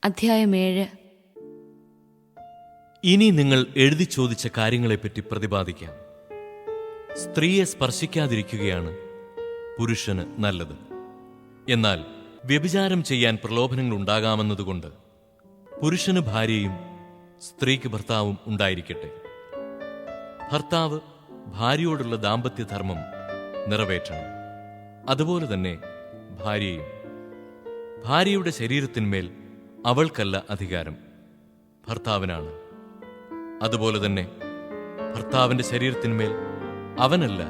അധ്യായം 7. ഇനി നിങ്ങൾ എഴുതി ചോദിച്ച കാര്യങ്ങളെപ്പറ്റി പ്രതിപാദിക്കാം. സ്ത്രീയെ സ്പർശിക്കാതിരിക്കുകയാണ് പുരുഷന് നല്ലത്. എന്നാൽ വ്യഭിചാരം ചെയ്യാൻ പ്രലോഭനങ്ങൾ ഉണ്ടാകാമെന്നതുകൊണ്ട് പുരുഷന് ഭാര്യയും സ്ത്രീക്ക് ഭർത്താവും ഉണ്ടായിരിക്കട്ടെ. ഭർത്താവ് ഭാര്യയോടുള്ള ദാമ്പത്യധർമ്മം നിറവേറ്റണം. അതുപോലെ തന്നെ ഭാര്യയും. ഭാര്യയുടെ ശരീരത്തിന്മേൽ അവൾക്കല്ല അധികാരം, ഭർത്താവിനാണ്. അതുപോലെ തന്നെ ഭർത്താവിന്റെ ശരീരത്തിന്മേൽ അവനല്ല,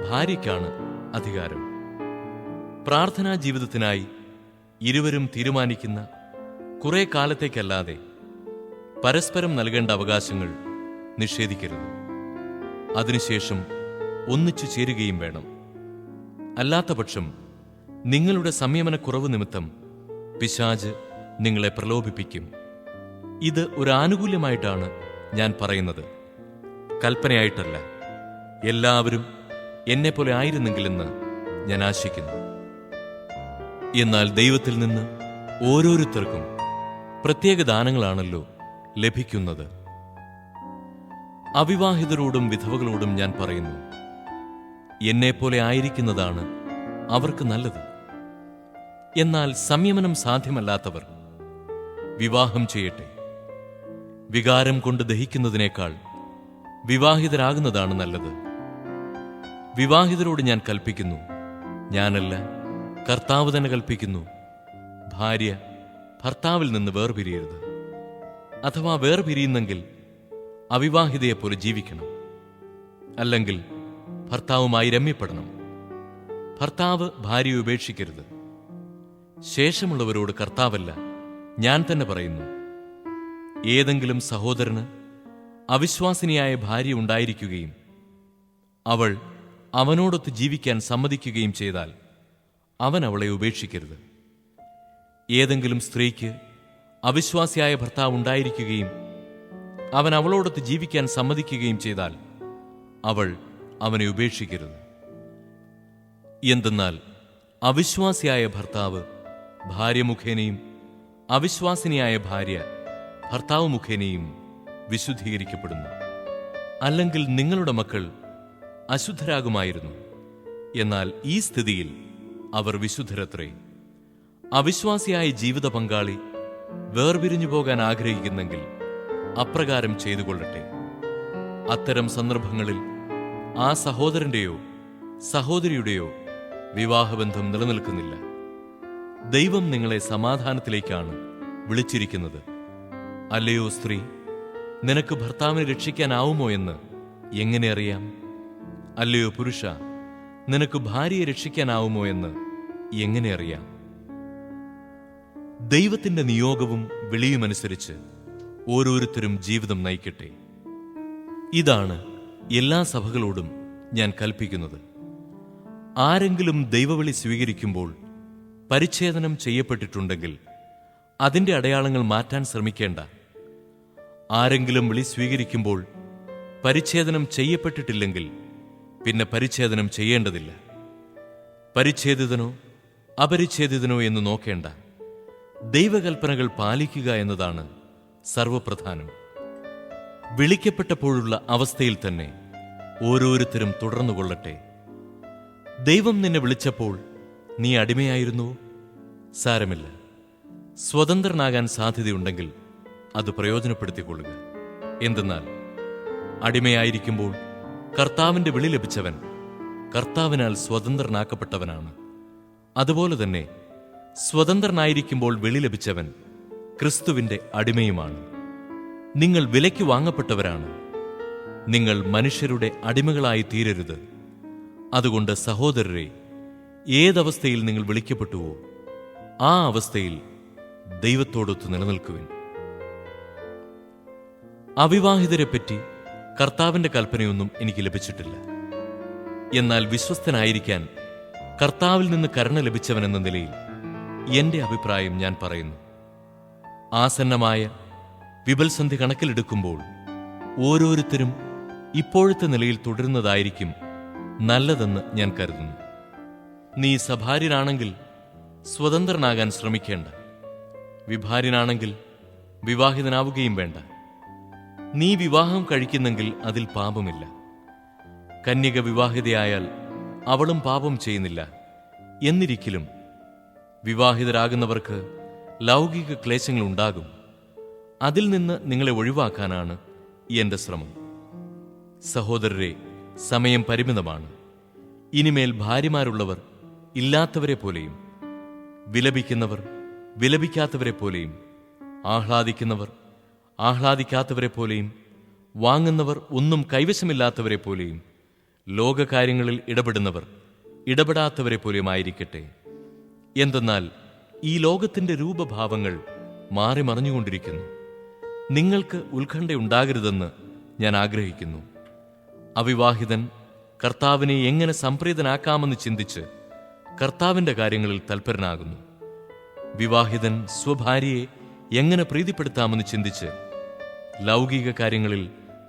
ഭാര്യയ്ക്കാണ് അധികാരം. പ്രാർത്ഥനാ ജീവിതത്തിനായി ഇരുവരും തീരുമാനിക്കുന്ന കുറെ കാലത്തേക്കല്ലാതെ പരസ്പരം നൽകേണ്ട അവകാശങ്ങൾ നിഷേധിക്കരുത്. അതിനുശേഷം ഒന്നിച്ചു ചേരുകയും വേണം. അല്ലാത്തപക്ഷം നിങ്ങളുടെ സംയമനക്കുറവ് നിമിത്തം പിശാച് നിങ്ങളെ പ്രലോഭിപ്പിക്കും. ഇത് ഒരു ആനുകൂല്യമായിട്ടാണ് ഞാൻ പറയുന്നത്, കൽപ്പനയായിട്ടല്ല. എല്ലാവരും എന്നെപ്പോലെ ആയിരുന്നെങ്കിലെന്ന് ഞാൻ ആശിക്കുന്നു. എന്നാൽ ദൈവത്തിൽ നിന്ന് ഓരോരുത്തർക്കും പ്രത്യേക ദാനങ്ങളാണല്ലോ ലഭിക്കുന്നത്. അവിവാഹിതരോടും വിധവകളോടും ഞാൻ പറയുന്നു, എന്നെപ്പോലെ ആയിരിക്കുന്നതാണ് അവർക്ക് നല്ലത്. എന്നാൽ സംയമനം സാധ്യമല്ലാത്തവർ വിവാഹം ചെയ്യട്ടെ. വികാരം കൊണ്ട് ദഹിക്കുന്നതിനേക്കാൾ വിവാഹിതരാകുന്നതാണ് നല്ലത്. വിവാഹിതരോട് ഞാൻ കൽപ്പിക്കുന്നു, ഞാനല്ല, കർത്താവ് തന്നെ കൽപ്പിക്കുന്നു, ഭാര്യ ഭർത്താവിൽ നിന്ന് വേർപിരിയരുത്. അഥവാ വേർപിരിയുന്നെങ്കിൽ അവിവാഹിതയെപ്പോലെ ജീവിക്കണം. അല്ലെങ്കിൽ ഭർത്താവുമായി രമ്യപ്പെടണം. ഭർത്താവ് ഭാര്യയെ ഉപേക്ഷിക്കരുത്. ശേഷമുള്ളവരോട് കർത്താവല്ല, ഞാൻ തന്നെ പറയുന്നു, ഏതെങ്കിലും സഹോദരന് അവിശ്വാസിനിയായ ഭാര്യ ഉണ്ടായിരിക്കുകയും അവൾ അവനോടൊത്ത് ജീവിക്കാൻ സമ്മതിക്കുകയും ചെയ്താൽ അവൻ അവളെ ഉപേക്ഷിക്കരുത്. ഏതെങ്കിലും സ്ത്രീക്ക് അവിശ്വാസിയായ ഭർത്താവ് ഉണ്ടായിരിക്കുകയും അവൻ അവളോടൊത്ത് ജീവിക്കാൻ സമ്മതിക്കുകയും ചെയ്താൽ അവൾ അവനെ ഉപേക്ഷിക്കരുത്. എന്തെന്നാൽ അവിശ്വാസിയായ ഭർത്താവ് ഭാര്യ മുഖേനയും അവിശ്വാസിനിയായ ഭാര്യ ഭർത്താവ് മുഖേനയും വിശുദ്ധീകരിക്കപ്പെടുന്നു. അല്ലെങ്കിൽ നിങ്ങളുടെ മക്കൾ അശുദ്ധരാകുമായിരുന്നു. എന്നാൽ ഈ സ്ഥിതിയിൽ അവർ വിശുദ്ധരത്രേ. അവിശ്വാസിയായ ജീവിത പങ്കാളി വേർപിരിഞ്ഞു പോകാൻ ആഗ്രഹിക്കുന്നെങ്കിൽ അപ്രകാരം ചെയ്തുകൊള്ളട്ടെ. അത്തരം സന്ദർഭങ്ങളിൽ ആ സഹോദരന്റെയോ സഹോദരിയുടെയോ വിവാഹബന്ധം നിലനിൽക്കുന്നില്ല. ദൈവം നിങ്ങളെ സമാധാനത്തിലേക്കാണ് വിളിച്ചിരിക്കുന്നത്. അല്ലയോ സ്ത്രീ, നിനക്ക് ഭർത്താവിനെ രക്ഷിക്കാനാവുമോ എന്ന് എങ്ങനെ അറിയാം? അല്ലയോ പുരുഷ, നിനക്ക് ഭാര്യയെ രക്ഷിക്കാനാവുമോ എന്ന് എങ്ങനെ അറിയാം? ദൈവത്തിന്റെ നിയോഗവും വിളിയുമനുസരിച്ച് ഓരോരുത്തരും ജീവിതം നയിക്കട്ടെ. ഇതാണ് എല്ലാ സഭകളോടും ഞാൻ കൽപ്പിക്കുന്നത്. ആരെങ്കിലും ദൈവവിളി സ്വീകരിക്കുമ്പോൾ പരിച്ഛേദനം ചെയ്യപ്പെട്ടിട്ടുണ്ടെങ്കിൽ അതിന്റെ അടയാളങ്ങൾ മാറ്റാൻ ശ്രമിക്കേണ്ട. ആരെങ്കിലും വിളി സ്വീകരിക്കുമ്പോൾ പരിച്ഛേദനം ചെയ്യപ്പെട്ടിട്ടില്ലെങ്കിൽ പിന്നെ പരിച്ഛേദനം ചെയ്യേണ്ടതില്ല. പരിച്ഛേദിതനോ അപരിച്ഛേദിതനോ എന്ന് നോക്കേണ്ട. ദൈവകൽപ്പനകൾ പാലിക്കുക എന്നതാണ് സർവപ്രധാനം. വിളിക്കപ്പെട്ടപ്പോഴുള്ള അവസ്ഥയിൽ തന്നെ ഓരോരുത്തരും തുടർന്നുകൊള്ളട്ടെ. ദൈവം നിന്നെ വിളിച്ചപ്പോൾ നീ അടിമയായിരുന്നുവോ? സാരമില്ല. സ്വതന്ത്രനാകാൻ സാധ്യതയുണ്ടെങ്കിൽ അത് പ്രയോജനപ്പെടുത്തിക്കൊള്ളുക. എന്തെന്നാൽ അടിമയായിരിക്കുമ്പോൾ കർത്താവിന്റെ വിളി ലഭിച്ചവൻ കർത്താവിനാൽ സ്വതന്ത്രനാക്കപ്പെട്ടവനാണ്. അതുപോലെ തന്നെ സ്വതന്ത്രനായിരിക്കുമ്പോൾ വിളി ലഭിച്ചവൻ ക്രിസ്തുവിന്റെ അടിമയുമാണ്. നിങ്ങൾ വിലയ്ക്ക് വാങ്ങപ്പെട്ടവരാണ്. നിങ്ങൾ മനുഷ്യരുടെ അടിമകളായി തീരരുത്. അതുകൊണ്ട് സഹോദരരെ, ഏതവസ്ഥയിൽ നിങ്ങൾ വിളിക്കപ്പെട്ടുവോ ആ അവസ്ഥയിൽ ദൈവത്തോടൊത്ത് നിലനിൽക്കുവിൻ. അവിവാഹിതരെപ്പറ്റി കർത്താവിന്റെ കൽപ്പനയൊന്നും എനിക്ക് ലഭിച്ചിട്ടില്ല. എന്നാൽ വിശ്വസ്തനായിരിക്കാൻ കർത്താവിൽ നിന്ന് കരുണ ലഭിച്ചവനെന്ന നിലയിൽ എന്റെ അഭിപ്രായം ഞാൻ പറയുന്നു. ആസന്നമായ വിപൽസന്ധി കണക്കിലെടുക്കുമ്പോൾ ഓരോരുത്തരും ഇപ്പോഴത്തെ നിലയിൽ തുടരുന്നതായിരിക്കും നല്ലതെന്ന് ഞാൻ കരുതുന്നു. നീ സഭാര്യനാണെങ്കിൽ സ്വതന്ത്രനാകാൻ ശ്രമിക്കേണ്ട. വിഭാര്യനാണെങ്കിൽ വിവാഹിതനാവുകയും വേണ്ട. നീ വിവാഹം കഴിക്കുന്നെങ്കിൽ അതിൽ പാപമില്ല. കന്യക വിവാഹിതയായാൽ അവളും പാപം ചെയ്യുന്നില്ല. എന്നിരിക്കലും വിവാഹിതരാകുന്നവർക്ക് ലൗകിക ക്ലേശങ്ങൾ ഉണ്ടാകും. അതിൽ നിന്ന് നിങ്ങളെ ഒഴിവാക്കാനാണ് എന്റെ ശ്രമം. സഹോദരരെ, സമയം പരിമിതമാണ്. ഇനിമേൽ ഭാര്യമാരുള്ളവർ ഇല്ലാത്തവരെ പോലെയും, വിലപിക്കുന്നവർ വിലപിക്കാത്തവരെ പോലെയും, ആഹ്ലാദിക്കുന്നവർ ആഹ്ലാദിക്കാത്തവരെ പോലെയും, വാങ്ങുന്നവർ ഒന്നും കൈവശമില്ലാത്തവരെ പോലെയും, ലോകകാര്യങ്ങളിൽ ഇടപെടുന്നവർ ഇടപെടാത്തവരെ പോലെയും ആയിരിക്കട്ടെ. എന്തെന്നാൽ ഈ ലോകത്തിന്റെ രൂപഭാവങ്ങൾ മാറി മറിഞ്ഞുകൊണ്ടിരിക്കുന്നു. നിങ്ങൾക്ക് ഉത്കണ്ഠയുണ്ടാകരുതെന്ന് ഞാൻ ആഗ്രഹിക്കുന്നു. അവിവാഹിതൻ കർത്താവിനെ എങ്ങനെ സംപ്രീതനാക്കാമെന്ന് ചിന്തിച്ച് കർത്താവിന്റെ കാര്യങ്ങളിൽ തൽപരനാകുന്നു. വിവാഹിതൻ സ്വഭാര്യയെ എങ്ങനെ പ്രീതിപ്പെടുത്താമെന്ന് ചിന്തിച്ച് ലൗകിക കാര്യങ്ങളിൽ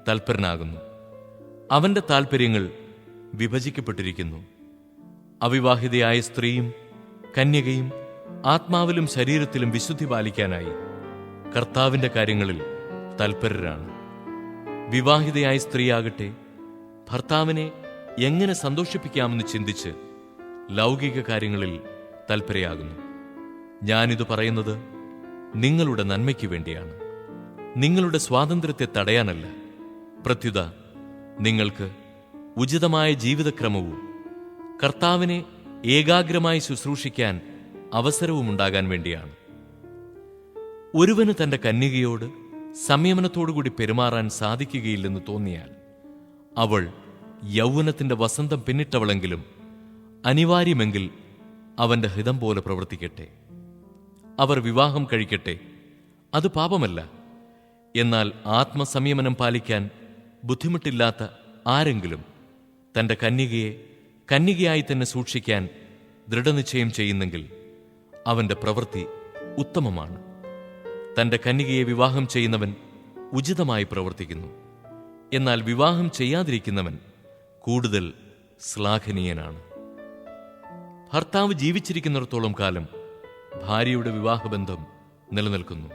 തൽപരനാകുന്നു. അവന്റെ താൽപ്പര്യങ്ങൾ വിഭജിക്കപ്പെട്ടിരിക്കുന്നു. അവിവാഹിതയായ സ്ത്രീയും കന്യകയും ആത്മാവിലും ശരീരത്തിലും വിശുദ്ധി പാലിക്കാനായി കർത്താവിന്റെ കാര്യങ്ങളിൽ തൽപരരാണ്. വിവാഹിതയായ സ്ത്രീയാകട്ടെ ഭർത്താവിനെ എങ്ങനെ സന്തോഷിപ്പിക്കാമെന്ന് ചിന്തിച്ച് ലൗകിക കാര്യങ്ങളിൽ തൽപരയാകുന്നു. ഞാനിത് പറയുന്നത് നിങ്ങളുടെ നന്മയ്ക്ക് വേണ്ടിയാണ്, നിങ്ങളുടെ സ്വാതന്ത്ര്യത്തെ തടയാനല്ല. പ്രത്യുത നിങ്ങൾക്ക് ഉചിതമായ ജീവിതക്രമവും കർത്താവിനെ ഏകാഗ്രമായി ശുശ്രൂഷിക്കാൻ അവസരവുമുണ്ടാകാൻ വേണ്ടിയാണ്. ഒരുവന് തന്റെ കന്യകയോട് സംയമനത്തോടുകൂടി പെരുമാറാൻ സാധിക്കുകയില്ലെന്ന് തോന്നിയാൽ അവൾ യൗവനത്തിന്റെ വസന്തം പിന്നിട്ടവളെങ്കിലും അനിവാര്യമെങ്കിൽ അവന്റെ ഹിതം പോലെ പ്രവർത്തിക്കട്ടെ. അവർ വിവാഹം കഴിക്കട്ടെ, അത് പാപമല്ല. എന്നാൽ ആത്മസംയമനം പാലിക്കാൻ ബുദ്ധിമുട്ടില്ലാത്ത ആരെങ്കിലും തന്റെ കന്യകയെ കന്യകയായി തന്നെ സൂക്ഷിക്കാൻ ദൃഢനിശ്ചയം ചെയ്യുന്നെങ്കിൽ അവന്റെ പ്രവൃത്തി ഉത്തമമാണ്. തന്റെ കന്യകയെ വിവാഹം ചെയ്യുന്നവൻ ഉചിതമായി പ്രവർത്തിക്കുന്നു. എന്നാൽ വിവാഹം ചെയ്യാതിരിക്കുന്നവൻ കൂടുതൽ ശ്ലാഘനീയനാണ്. ഭർത്താവ് ജീവിച്ചിരിക്കുന്നിടത്തോളം കാലം ഭാര്യയുടെ വിവാഹബന്ധം നിലനിൽക്കുന്നു.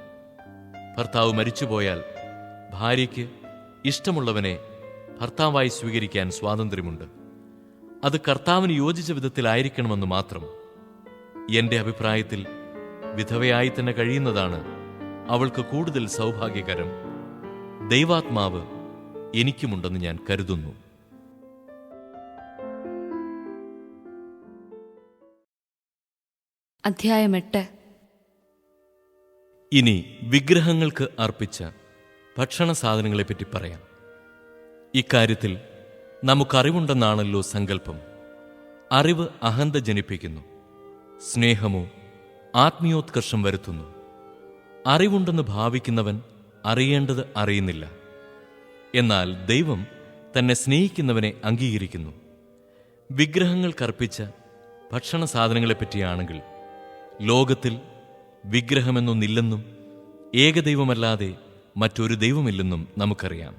ഭർത്താവ് മരിച്ചുപോയാൽ ഭാര്യയ്ക്ക് ഇഷ്ടമുള്ളവനെ ഭർത്താവായി സ്വീകരിക്കാൻ സ്വാതന്ത്ര്യമുണ്ട്. അത് കർത്താവിന് യോജിച്ച വിധത്തിലായിരിക്കണമെന്ന് മാത്രം. എന്റെ അഭിപ്രായത്തിൽ വിധവയായി തന്നെ കഴിയുന്നതാണ് അവൾക്ക് കൂടുതൽ സൗഭാഗ്യകരം. ദൈവാത്മാവ് എനിക്കുമുണ്ടെന്ന് ഞാൻ കരുതുന്നു. അധ്യായം 8. ഇനി വിഗ്രഹങ്ങൾക്ക് അർപ്പിച്ച ഭക്ഷണ സാധനങ്ങളെപ്പറ്റി പറയാം. ഇക്കാര്യത്തിൽ നമുക്കറിവുണ്ടെന്നാണല്ലോ സങ്കല്പം. അറിവ് അഹന്ത ജനിപ്പിക്കുന്നു, സ്നേഹമോ ആത്മീയോത്കർഷം വരുത്തുന്നു. അറിവുണ്ടെന്ന് ഭാവിക്കുന്നവൻ അറിയേണ്ടത് അറിയുന്നില്ല. എന്നാൽ ദൈവം തന്നെ സ്നേഹിക്കുന്നവനെ അംഗീകരിക്കുന്നു. വിഗ്രഹങ്ങൾക്കർപ്പിച്ച ഭക്ഷണ സാധനങ്ങളെപ്പറ്റിയാണെങ്കിൽ ലോകത്തിൽ വിഗ്രഹമെന്നൊന്നില്ലെന്നും ഏകദൈവമല്ലാതെ മറ്റൊരു ദൈവമില്ലെന്നും നമുക്കറിയാം.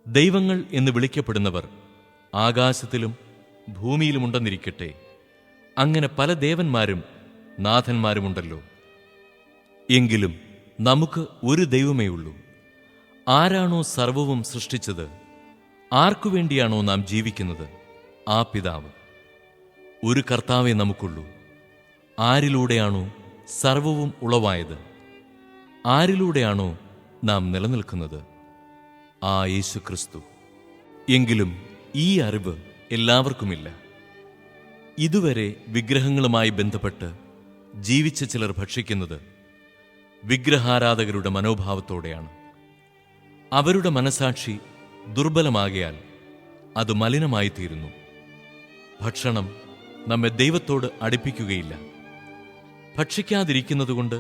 ദൈവങ്ങൾ എന്ന് വിളിക്കപ്പെടുന്നവർ ആകാശത്തിലും ഭൂമിയിലുമുണ്ടെന്നിരിക്കട്ടെ, അങ്ങനെ പല ദേവന്മാരും നാഥന്മാരുമുണ്ടല്ലോ. എങ്കിലും നമുക്ക് ഒരു ദൈവമേ ഉള്ളൂ. ആരാണോ സർവവും സൃഷ്ടിച്ചത്, ആർക്കുവേണ്ടിയാണോ നാം ജീവിക്കുന്നത്, ആ പിതാവ്. ഒരു കർത്താവേ നമുക്കുള്ളൂ. ആരിലൂടെയാണോ സർവവും ഉളവായത്, ആരിലൂടെയാണോ നാം നിലനിൽക്കുന്നത്, ആ യേശുക്രിസ്തു. എങ്കിലും ഈ അറിവ് എല്ലാവർക്കുമില്ല. ഇതുവരെ വിഗ്രഹങ്ങളുമായി ബന്ധപ്പെട്ട് ജീവിച്ച ചിലർ ഭക്ഷിക്കുന്നത് വിഗ്രഹാരാധകരുടെ മനോഭാവത്തോടെയാണ്. അവരുടെ മനസാക്ഷി ദുർബലമാകയാൽ അത് മലിനമായിത്തീരുന്നു. ഭക്ഷണം നമ്മെ ദൈവത്തോട് അടുപ്പിക്കുകയില്ല. ഭക്ഷിക്കാതിരിക്കുന്നതുകൊണ്ട്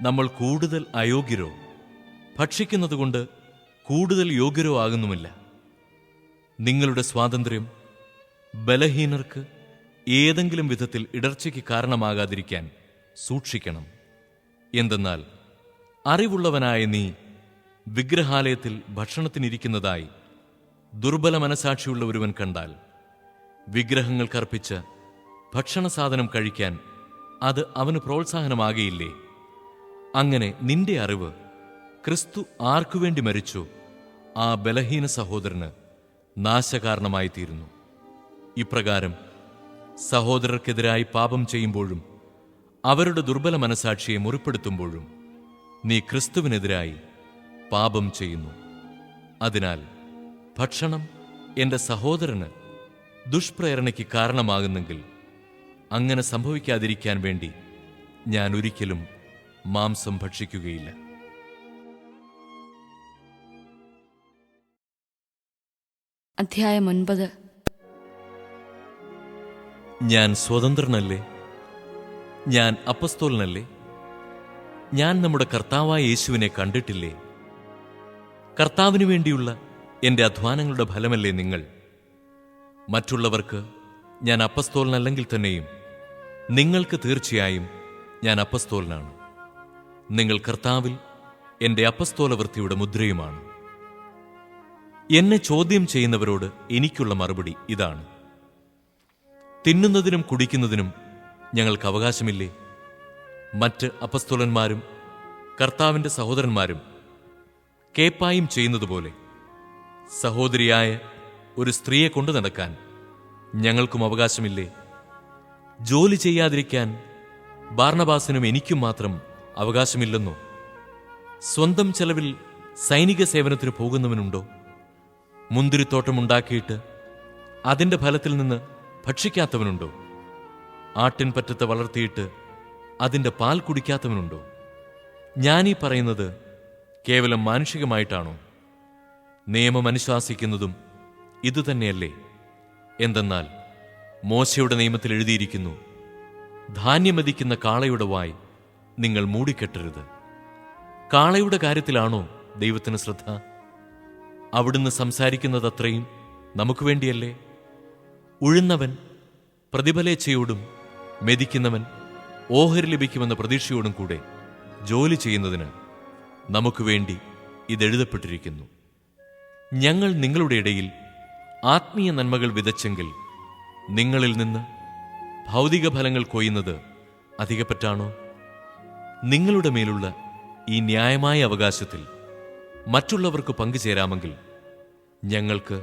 നമ്മൾ കൂടുതൽ അയോഗ്യരോ ഭക്ഷിക്കുന്നതുകൊണ്ട് കൂടുതൽ യോഗ്യരോ ആകുന്നുമില്ല. നിങ്ങളുടെ സ്വാതന്ത്ര്യം ബലഹീനർക്ക് ഏതെങ്കിലും വിധത്തിൽ ഇടർച്ചയ്ക്ക് കാരണമാകാതിരിക്കാൻ സൂക്ഷിക്കണം. എന്തെന്നാൽ അറിവുള്ളവനായ നീ വിഗ്രഹാലയത്തിൽ ഭക്ഷണത്തിനിരിക്കുന്നതായി ദുർബല മനസാക്ഷിയുള്ള ഒരുവൻ കണ്ടാൽ വിഗ്രഹങ്ങൾക്കർപ്പിച്ച ഭക്ഷണ സാധനം കഴിക്കാൻ അത് അവന് പ്രോത്സാഹനമാകയില്ലേ? അങ്ങനെ നിന്റെ അറിവ് ക്രിസ്തു ആർക്കുവേണ്ടി മരിച്ചോ ആ ബലഹീന സഹോദരന് നാശകാരണമായി തീരുന്നു. ഇപ്രകാരം സഹോദരർക്കെതിരായി പാപം ചെയ്യുമ്പോഴും അവരുടെ ദുർബല മനസാക്ഷിയെ മുറിപ്പെടുത്തുമ്പോഴും നീ ക്രിസ്തുവിനെതിരായി പാപം ചെയ്യുന്നു. അതിനാൽ ഭക്ഷണം എൻ്റെ സഹോദരന് ദുഷ്പ്രേരണയ്ക്ക് കാരണമാകുന്നെങ്കിൽ അങ്ങനെ സംഭവിക്കാതിരിക്കാൻ വേണ്ടി ഞാൻ ഒരിക്കലും മാംസം ഭക്ഷിക്കുകയില്ല. അധ്യായം 9. ഞാൻ സ്വതന്ത്രനല്ലേ? ഞാൻ അപ്പസ്തോലനല്ലേ? ഞാൻ നമ്മുടെ കർത്താവായ യേശുവിനെ കണ്ടിട്ടില്ലേ? കർത്താവിനു വേണ്ടിയുള്ള എൻ്റെ അധ്വാനങ്ങളുടെ ഫലമല്ലേ നിങ്ങൾ? മറ്റുള്ളവർക്ക് ഞാൻ അപ്പസ്തോലനല്ലെങ്കിൽ തന്നെയും നിങ്ങൾക്ക് തീർച്ചയായും ഞാൻ അപ്പസ്തോലനാണ്. നിങ്ങൾ കർത്താവിൽ എൻ്റെ അപ്പസ്തോലവൃത്തിയുടെ മുദ്രയുമാണ്. എന്നെ ചോദ്യം ചെയ്യുന്നവരോട് എനിക്കുള്ള മറുപടി ഇതാണ്: തിന്നുന്നതിനും കുടിക്കുന്നതിനും ഞങ്ങൾക്ക് അവകാശമില്ലേ? മറ്റ് അപ്പസ്തോലന്മാരും കർത്താവിൻ്റെ സഹോദരന്മാരും കേപ്പായും ചെയ്യുന്നതുപോലെ സഹോദരിയായ ഒരു സ്ത്രീയെ കൊണ്ടു നടക്കാൻ ഞങ്ങൾക്കും അവകാശമില്ലേ? ജോലി ചെയ്യാതിരിക്കാൻ ബാർണബാസിനും എനിക്കും മാത്രം അവകാശമില്ലെന്നോ? സ്വന്തം ചെലവിൽ സൈനിക സേവനത്തിന് പോകുന്നവനുണ്ടോ? മുന്തിരിത്തോട്ടമുണ്ടാക്കിയിട്ട് അതിൻ്റെ ഫലത്തിൽ നിന്ന് ഭക്ഷിക്കാത്തവനുണ്ടോ? ആട്ടിൻപറ്റത്തെ വളർത്തിയിട്ട് അതിൻ്റെ പാൽ കുടിക്കാത്തവനുണ്ടോ? ഞാനീ പറയുന്നത് കേവലം മാനുഷികമായിട്ടാണോ? നിയമം അനുശാസിക്കുന്നതും ഇതുതന്നെയല്ലേ? എന്തെന്നാൽ മോശയുടെ നിയമത്തിൽ എഴുതിയിരിക്കുന്നു, ധാന്യമതിക്കുന്ന കാളയുടെ വായ് നിങ്ങൾ മൂടിക്കെട്ടരുത്. കാളയുടെ കാര്യത്തിലാണോ ദൈവത്തിന് ശ്രദ്ധ? അവിടുന്ന് സംസാരിക്കുന്നതത്രയും നമുക്ക് വേണ്ടിയല്ലേ? ഉഴുന്നവൻ പ്രതിഫലേച്ഛയോടും മെതിക്കുന്നവൻ ഓഹരി ലഭിക്കുമെന്ന പ്രതീക്ഷയോടും കൂടെ ജോലി ചെയ്യുന്നതിന് നമുക്ക് വേണ്ടി ഇതെഴുതപ്പെട്ടിരിക്കുന്നു. ഞങ്ങൾ നിങ്ങളുടെ ഇടയിൽ ആത്മീയ നന്മകൾ വിതച്ചെങ്കിൽ നിങ്ങളിൽ നിന്ന് ഭൗതിക ഫലങ്ങൾ കൊയ്യുന്നത് അധികപ്പറ്റാണോ? നിങ്ങളുടെ മേലുള്ള ഈ ന്യായമായ അവകാശത്തിൽ മറ്റുള്ളവർക്ക് പങ്കുചേരാമെങ്കിൽ ഞങ്ങൾക്ക്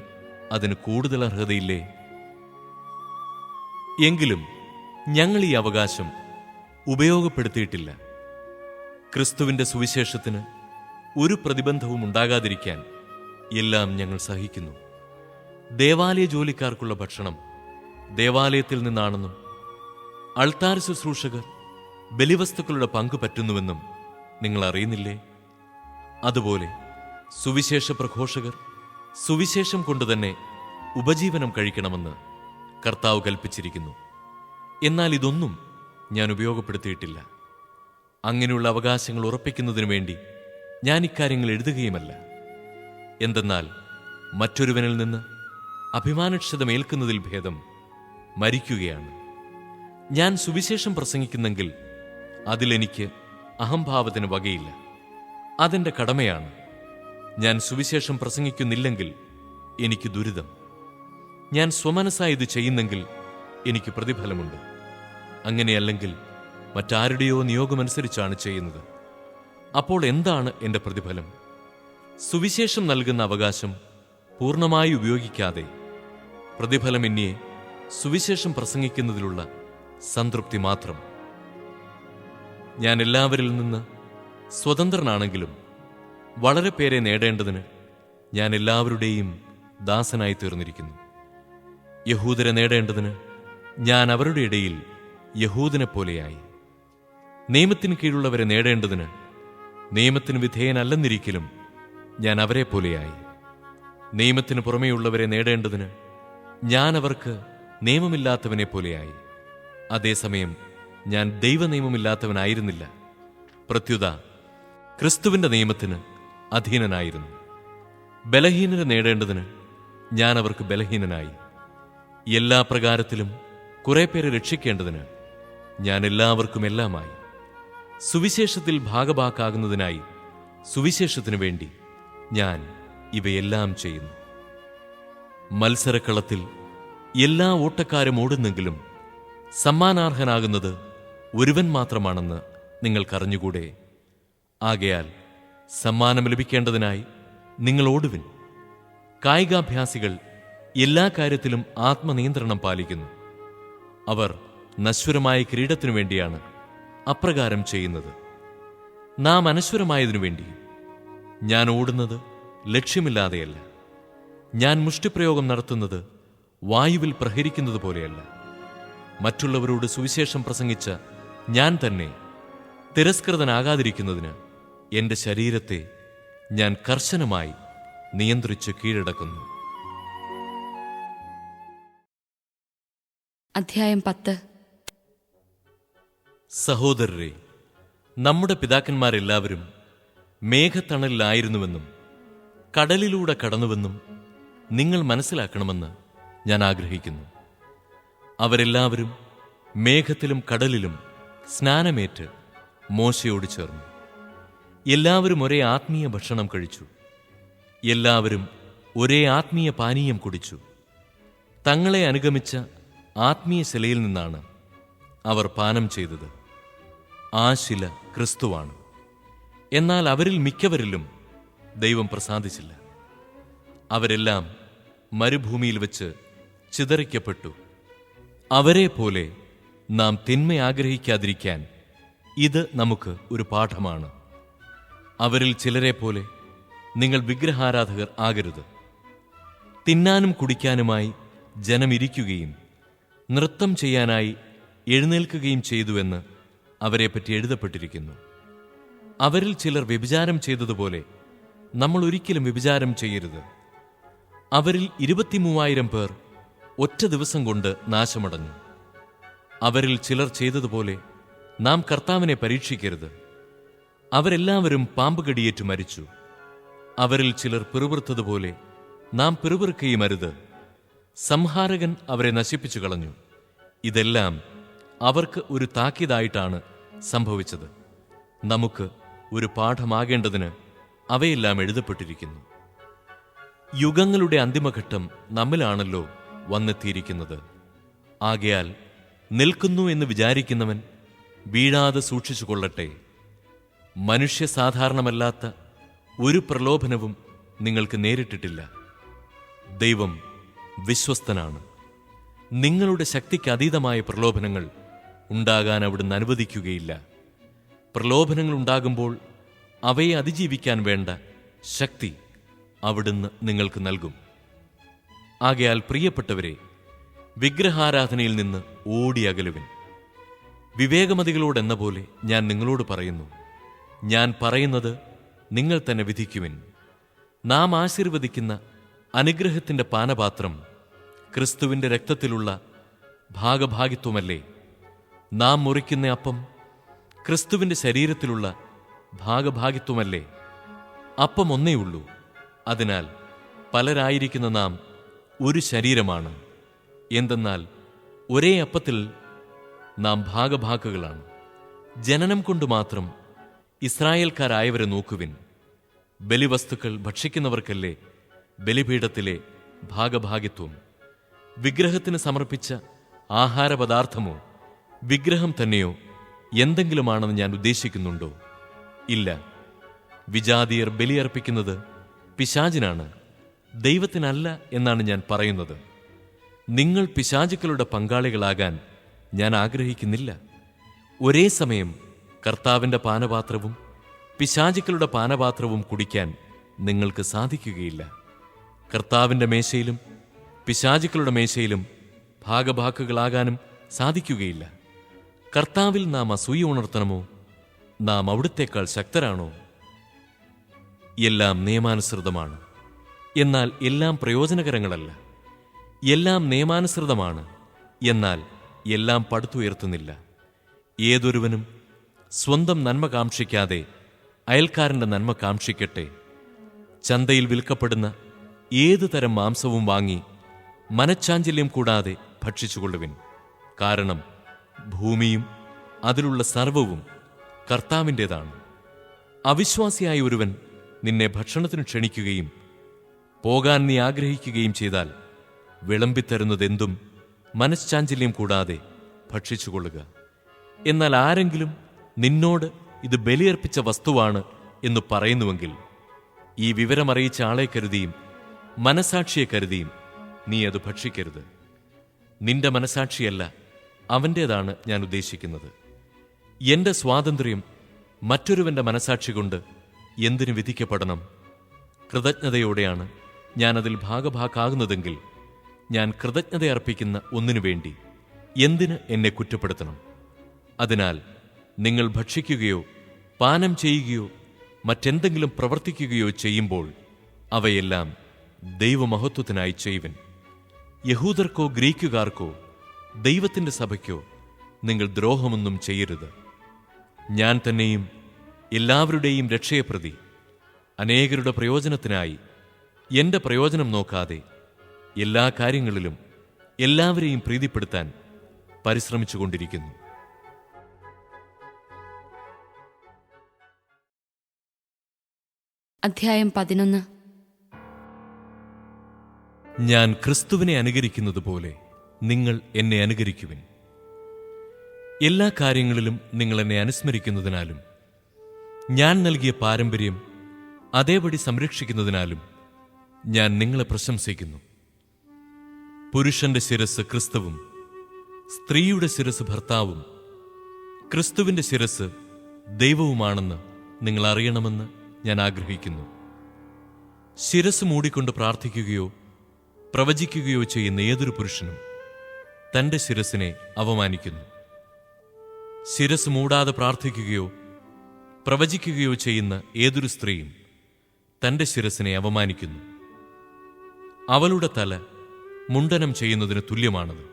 അതിന് കൂടുതൽ അർഹതയില്ലേ? എങ്കിലും ഞങ്ങൾ ഈ അവകാശം ഉപയോഗപ്പെടുത്തിയിട്ടില്ല. ക്രിസ്തുവിൻ്റെ സുവിശേഷത്തിന് ഒരു പ്രതിബന്ധവും ഉണ്ടാകാതിരിക്കാൻ എല്ലാം ഞങ്ങൾ സഹിക്കുന്നു. ദേവാലയ ജോലിക്കാർക്കുള്ള ഭക്ഷണം ദേവാലയത്തിൽ നിന്നാണെന്നും അൾത്താർ ശുശ്രൂഷകർ ബലിവസ്തുക്കളുടെ പങ്ക് പറ്റുന്നുവെന്നും നിങ്ങൾ അറിയുന്നില്ലേ? അതുപോലെ സുവിശേഷ പ്രഘോഷകർ സുവിശേഷം കൊണ്ടുതന്നെ ഉപജീവനം കഴിക്കണമെന്ന് കർത്താവ് കൽപ്പിച്ചിരിക്കുന്നു. എന്നാൽ ഇതൊന്നും ഞാൻ ഉപയോഗപ്പെടുത്തിയിട്ടില്ല. അങ്ങനെയുള്ള അവകാശങ്ങൾ ഉറപ്പിക്കുന്നതിനു വേണ്ടി ഞാൻ ഇക്കാര്യങ്ങൾ എഴുതുകയുമല്ല. എന്തെന്നാൽ മറ്റൊരുവനിൽ നിന്ന് അഭിമാനക്ഷതമേൽക്കുന്നതിൽ ഭേദം മരിക്കുകയാണ്. ഞാൻ സുവിശേഷം പ്രസംഗിക്കുന്നെങ്കിൽ അതിലെനിക്ക് അഹംഭാവത്തിന് വകയില്ല. അതെന്റെ കടമയാണ്. ഞാൻ സുവിശേഷം പ്രസംഗിക്കുന്നില്ലെങ്കിൽ എനിക്ക് ദുരിതം. ഞാൻ സ്വമനസ്സായി ഇത് ചെയ്യുന്നെങ്കിൽ എനിക്ക് പ്രതിഫലമുണ്ട്. അങ്ങനെയല്ലെങ്കിൽ മറ്റാരുടെയോ നിയോഗമനുസരിച്ചാണ് ചെയ്യുന്നത്. അപ്പോൾ എന്താണ് എൻ്റെ പ്രതിഫലം? സുവിശേഷം നൽകുന്ന അവകാശം പൂർണ്ണമായി ഉപയോഗിക്കാതെ പ്രതിഫലം എന്നെ സുവിശേഷം പ്രസംഗിക്കുന്നതിലുള്ള സംതൃപ്തി മാത്രം. ഞാൻ എല്ലാവരിൽ നിന്ന് സ്വതന്ത്രനാണെങ്കിലും വളരെ പേരെ നേടേണ്ടതിന് ഞാൻ എല്ലാവരുടെയും ദാസനായി തീർന്നിരിക്കുന്നു. യഹൂദരെ നേടേണ്ടതിന് ഞാൻ അവരുടെ ഇടയിൽ യഹൂദനെ പോലെയായി. നിയമത്തിന് കീഴുള്ളവരെ നേടേണ്ടതിന് നിയമത്തിന് വിധേയനല്ലെന്നിരിക്കലും ഞാൻ അവരെ പോലെയായി. നിയമത്തിന് പുറമേയുള്ളവരെ നേടേണ്ടതിന് ഞാൻ അവർക്ക് നിയമമില്ലാത്തവനെ പോലെയായി. അതേസമയം ഞാൻ ദൈവനിയമമില്ലാത്തവനായിരുന്നില്ല. പ്രത്യുത ക്രിസ്തുവിന്റെ നിയമത്തിന് അധീനനായിരുന്നു. ബലഹീനരെ നേടേണ്ടതിന് ഞാൻ അവർക്ക് ബലഹീനനായി. എല്ലാ പ്രകാരത്തിലും കുറെ പേരെ രക്ഷിക്കേണ്ടതിന് ഞാൻ എല്ലാവർക്കും എല്ലാമായി. സുവിശേഷത്തിൽ ഭാഗഭാക്കാകുന്നതിനായി സുവിശേഷത്തിനു വേണ്ടി ഞാൻ ഇവയെല്ലാം ചെയ്യുന്നു. മത്സരക്കളത്തിൽ എല്ലാ ഓട്ടക്കാരും ഓടുന്നെങ്കിലും സമ്മാനാർഹനാകുന്നത് ഒരുവൻ മാത്രമാണെന്ന് നിങ്ങൾക്കറിഞ്ഞുകൂടെ? ആകയാൽ സമ്മാനം ലഭിക്കേണ്ടതിനായി നിങ്ങൾ ഓടുവിൻ. കായികാഭ്യാസികൾ എല്ലാ കാര്യത്തിലും ആത്മനിയന്ത്രണം പാലിക്കുന്നു. അവർ നശ്വരമായ കിരീടത്തിനു വേണ്ടിയാണ് അപ്രകാരം ചെയ്യുന്നത്, നാം അനശ്വരമായതിനു വേണ്ടിയും. ഞാൻ ഓടുന്നത് ലക്ഷ്യമില്ലാതെയല്ല, ഞാൻ മുഷ്ടിപ്രയോഗം നടത്തുന്നത് വായുവിൽ പ്രഹരിക്കുന്നത് പോലെയല്ല. മറ്റുള്ളവരോട് സുവിശേഷം പ്രസംഗിച്ച ഞാൻ തന്നെ തിരസ്കൃതനാകാതിരിക്കുന്നതിന് എന്റെ ശരീരത്തെ ഞാൻ കർശനമായി നിയന്ത്രിച്ച് കീഴടക്കുന്നു. അധ്യായം 10. സഹോദരരെ, നമ്മുടെ പിതാക്കന്മാരെല്ലാവരും മേഘത്തണലിലായിരുന്നുവെന്നും കടലിലൂടെ കടന്നുവെന്നും നിങ്ങൾ മനസ്സിലാക്കണമെന്ന് ഞാൻ ആഗ്രഹിക്കുന്നു. അവരെല്ലാവരും മേഘത്തിലും കടലിലും സ്നാനമേറ്റ് മോശയോട് ചേർന്നു. എല്ലാവരും ഒരേ ആത്മീയ ഭക്ഷണം കഴിച്ചു. എല്ലാവരും ഒരേ ആത്മീയ പാനീയം കുടിച്ചു. തങ്ങളെ അനുഗമിച്ച ആത്മീയ ശിലയിൽ നിന്നാണ് അവർ പാനം ചെയ്തത്. ആ ശില ക്രിസ്തുവാണ്. എന്നാൽ അവരിൽ മിക്കവരിലും ദൈവം പ്രസാദിച്ചില്ല. അവരെല്ലാം മരുഭൂമിയിൽ വെച്ച് ചിതറിക്കപ്പെട്ടു. അവരെ പോലെ നാം തിന്മ ആഗ്രഹിക്കാതിരിക്കാൻ ഇത് നമുക്ക് ഒരു പാഠമാണ്. അവരിൽ ചിലരെ പോലെ നിങ്ങൾ വിഗ്രഹാരാധകർ ആകരുത്. തിന്നാനും കുടിക്കാനുമായി ജനമിരിക്കുകയും നൃത്തം ചെയ്യാനായി എഴുന്നേൽക്കുകയും ചെയ്തുവെന്ന് അവരെപ്പറ്റി എഴുതപ്പെട്ടിരിക്കുന്നു. അവരിൽ ചിലർ വ്യഭിചാരം ചെയ്തതുപോലെ നമ്മൾ ഒരിക്കലും വ്യഭിചാരം ചെയ്യരുത്. അവരിൽ 23,000 പേർ ഒറ്റ ദിവസം കൊണ്ട് നാശമടഞ്ഞു. അവരിൽ ചിലർ ചെയ്തതുപോലെ നാം കർത്താവിനെ പരീക്ഷിക്കരുത്. അവരെല്ലാവരും പാമ്പുകടിയേറ്റു മരിച്ചു. അവരിൽ ചിലർ പിറുപിറുത്തതുപോലെ നാം പിറുപിറുക്കുകയും അരുത്. സംഹാരകൻ അവരെ നശിപ്പിച്ചു കളഞ്ഞു. ഇതെല്ലാം അവർക്ക് ഒരു താക്കീതായിട്ടാണ് സംഭവിച്ചത്. നമുക്ക് ഒരു പാഠമാകേണ്ടതിന് അവയെല്ലാം എഴുതപ്പെട്ടിരിക്കുന്നു. യുഗങ്ങളുടെ അന്തിമഘട്ടം നമ്മിലാണല്ലോ വന്നെത്തിയിരിക്കുന്നത്. ആകയാൽ നിൽക്കുന്നു എന്ന് വിചാരിക്കുന്നവൻ വീഴാതെ സൂക്ഷിച്ചു കൊള്ളട്ടെ. മനുഷ്യ സാധാരണമല്ലാത്ത ഒരു പ്രലോഭനവും നിങ്ങൾക്ക് നേരിട്ടിട്ടില്ല. ദൈവം വിശ്വസ്തനാണ്. നിങ്ങളുടെ ശക്തിക്ക് അതീതമായ പ്രലോഭനങ്ങൾ ഉണ്ടാകാൻ അവിടുന്ന് അനുവദിക്കുകയില്ല. പ്രലോഭനങ്ങൾ ഉണ്ടാകുമ്പോൾ അവയെ അതിജീവിക്കാൻ വേണ്ട ശക്തി അവിടുന്ന് നിങ്ങൾക്ക് നൽകും. ആകയാൽ പ്രിയപ്പെട്ടവരെ, വിഗ്രഹാരാധനയിൽ നിന്ന് ഓടിയകലുവിൻ. വിവേകമതികളോടെന്ന പോലെ ഞാൻ നിങ്ങളോട് പറയുന്നു, ഞാൻ പറയുന്നത് നിങ്ങൾ തന്നെ വിധിക്കുവിൻ. നാം ആശീർവദിക്കുന്ന അനുഗ്രഹത്തിന്റെ പാനപാത്രം ക്രിസ്തുവിന്റെ രക്തത്തിലുള്ള ഭാഗഭാഗിത്വമല്ലേ? നാം മുറിക്കുന്ന അപ്പം ക്രിസ്തുവിന്റെ ശരീരത്തിലുള്ള ഭാഗഭാഗിത്വമല്ലേ? അപ്പം ഒന്നേയുള്ളൂ. അതിനാൽ പലരായിരിക്കുന്ന നാം ഒരു ശരീരമാണ്. എന്തെന്നാൽ ഒരേ അപ്പത്തിൽ നാം ഭാഗഭാക്കുകളാണ്. ജനനം കൊണ്ട് മാത്രം ഇസ്രായേൽക്കാരായവരെ നോക്കുവിൻ. ബലിവസ്തുക്കൾ ഭക്ഷിക്കുന്നവർക്കല്ലേ ബലിപീഠത്തിലെ ഭാഗഭാഗിത്വം? വിഗ്രഹത്തിന് സമർപ്പിച്ച ആഹാരപദാർത്ഥമോ വിഗ്രഹം തന്നെയോ എന്തെങ്കിലുമാണെന്ന് ഞാൻ ഉദ്ദേശിക്കുന്നുണ്ടോ? ഇല്ല. വിജാതിയർ ബലിയർപ്പിക്കുന്നത് പിശാചിനാണ്, ദൈവത്തിനല്ല എന്നാണ് ഞാൻ പറയുന്നത്. നിങ്ങൾ പിശാചുക്കളുടെ പങ്കാളികളാകാൻ ഞാൻ ആഗ്രഹിക്കുന്നില്ല. ഒരേ സമയം കർത്താവിൻ്റെ പാനപാത്രവും പിശാചുക്കളുടെ പാനപാത്രവും കുടിക്കാൻ നിങ്ങൾക്ക് സാധിക്കുകയില്ല. കർത്താവിൻ്റെ മേശയിലും പിശാചുക്കളുടെ മേശയിലും ഭാഗഭാക്കുകളാകാനും സാധിക്കുകയില്ല. കർത്താവിൽ നാം അസൂയ ഉണർത്തണമോ? നാം അവിടുത്തേക്കാൾ ശക്തരാണോ? എല്ലാം നിയമാനുസൃതമാണ്, എന്നാൽ എല്ലാം പ്രയോജനകരങ്ങളല്ല. എല്ലാം നിയമാനുസൃതമാണ്, എന്നാൽ എല്ലാം പടുത്തുയർത്തുന്നില്ല. ഏതൊരുവനും സ്വന്തം നന്മ കാക്ഷിക്കാതെ അയൽക്കാരൻ്റെ നന്മ കാക്ഷിക്കട്ടെ. ചന്തയിൽ വിൽക്കപ്പെടുന്ന ഏതു തരം മാംസവും വാങ്ങി മനഃചാഞ്ചല്യം കൂടാതെ ഭക്ഷിച്ചുകൊള്ളുവിൻ. കാരണം ഭൂമിയും അതിലുള്ള സർവവും കർത്താവിൻ്റേതാണ്. അവിശ്വാസിയായ ഒരുവൻ നിന്നെ ഭക്ഷണത്തിന് ക്ഷണിക്കുകയും പോകാൻ നീ ആഗ്രഹിക്കുകയും ചെയ്താൽ വിളമ്പിത്തരുന്നതെന്തും മനഃചാഞ്ചല്യം കൂടാതെ ഭക്ഷിച്ചുകൊള്ളുക. എന്നാൽ ആരെങ്കിലും നിന്നോട് ഇത് ബലിയർപ്പിച്ച വസ്തുവാണ് എന്ന് പറയുന്നുവെങ്കിൽ ഈ വിവരമറിയിച്ച ആളെ കരുതിയും മനസാക്ഷിയെ കരുതിയും നീ അത് ഭക്ഷിക്കരുത്. നിന്റെ മനസാക്ഷിയല്ല, അവൻ്റേതാണ് ഞാൻ ഉദ്ദേശിക്കുന്നത്. എന്റെ സ്വാതന്ത്ര്യം മറ്റൊരുവന്റെ മനസാക്ഷി കൊണ്ട് എന്തിനു വിധിക്കപ്പെടണം? കൃതജ്ഞതയോടെയാണ് ഞാനതിൽ ഭാഗഭാക്കാകുന്നതെങ്കിൽ ഞാൻ കൃതജ്ഞതയർപ്പിക്കുന്ന ഒന്നിനു വേണ്ടി എന്തിന് എന്നെ കുറ്റപ്പെടുത്തണം? അതിനാൽ നിങ്ങൾ ഭക്ഷിക്കുകയോ പാനം ചെയ്യുകയോ മറ്റെന്തെങ്കിലും പ്രവർത്തിക്കുകയോ ചെയ്യുമ്പോൾ അവയെല്ലാം ദൈവമഹത്വത്തിനായി ചെയ്യുവിൻ. യഹൂദർക്കോ ഗ്രീക്കുകാർക്കോ ദൈവത്തിന്റെ സഭയ്ക്കോ നിങ്ങൾ ദ്രോഹമൊന്നും ചെയ്യരുത്. ഞാൻ തന്നെയും എല്ലാവരുടെയും രക്ഷയെപ്രതി അനേകരുടെ പ്രയോജനത്തിനായി എന്റെ പ്രയോജനം നോക്കാതെ എല്ലാ കാര്യങ്ങളിലും എല്ലാവരെയും പ്രീതിപ്പെടുത്താൻ പരിശ്രമിച്ചുകൊണ്ടിരിക്കുന്നു. അധ്യായം 11. ഞാൻ ക്രിസ്തുവിനെ അനുകരിക്കുന്നതുപോലെ നിങ്ങൾ എന്നെ അനുകരിക്കുവിൻ. എല്ലാ കാര്യങ്ങളിലും നിങ്ങൾ എന്നെ അനുസ്മരിക്കുന്നതിനാലും ഞാൻ നൽകിയ പാരമ്പര്യം അതേപടി സംരക്ഷിക്കുന്നതിനാലും ഞാൻ നിങ്ങളെ പ്രശംസിക്കുന്നു. പുരുഷന്റെ ശിരസ് ക്രിസ്തുവും സ്ത്രീയുടെ ശിരസ് ഭർത്താവും ക്രിസ്തുവിന്റെ ശിരസ് ദൈവവുമാണെന്ന് നിങ്ങൾ അറിയണമെന്ന് ഞാൻ ആഗ്രഹിക്കുന്നു. ശിരസ് മൂടിക്കൊണ്ട് പ്രാർത്ഥിക്കുകയോ പ്രവചിക്കുകയോ ചെയ്യുന്ന ഏതൊരു പുരുഷനും തന്റെ ശിരസിനെ അവമാനിക്കുന്നു. ശിരസ് മൂടാതെ പ്രാർത്ഥിക്കുകയോ പ്രവചിക്കുകയോ ചെയ്യുന്ന ഏതൊരു സ്ത്രീയും തന്റെ ശിരസിനെ അവമാനിക്കുന്നു. അവളുടെ തല മുണ്ഡനം ചെയ്യുന്നതിന് തുല്യമാണത്.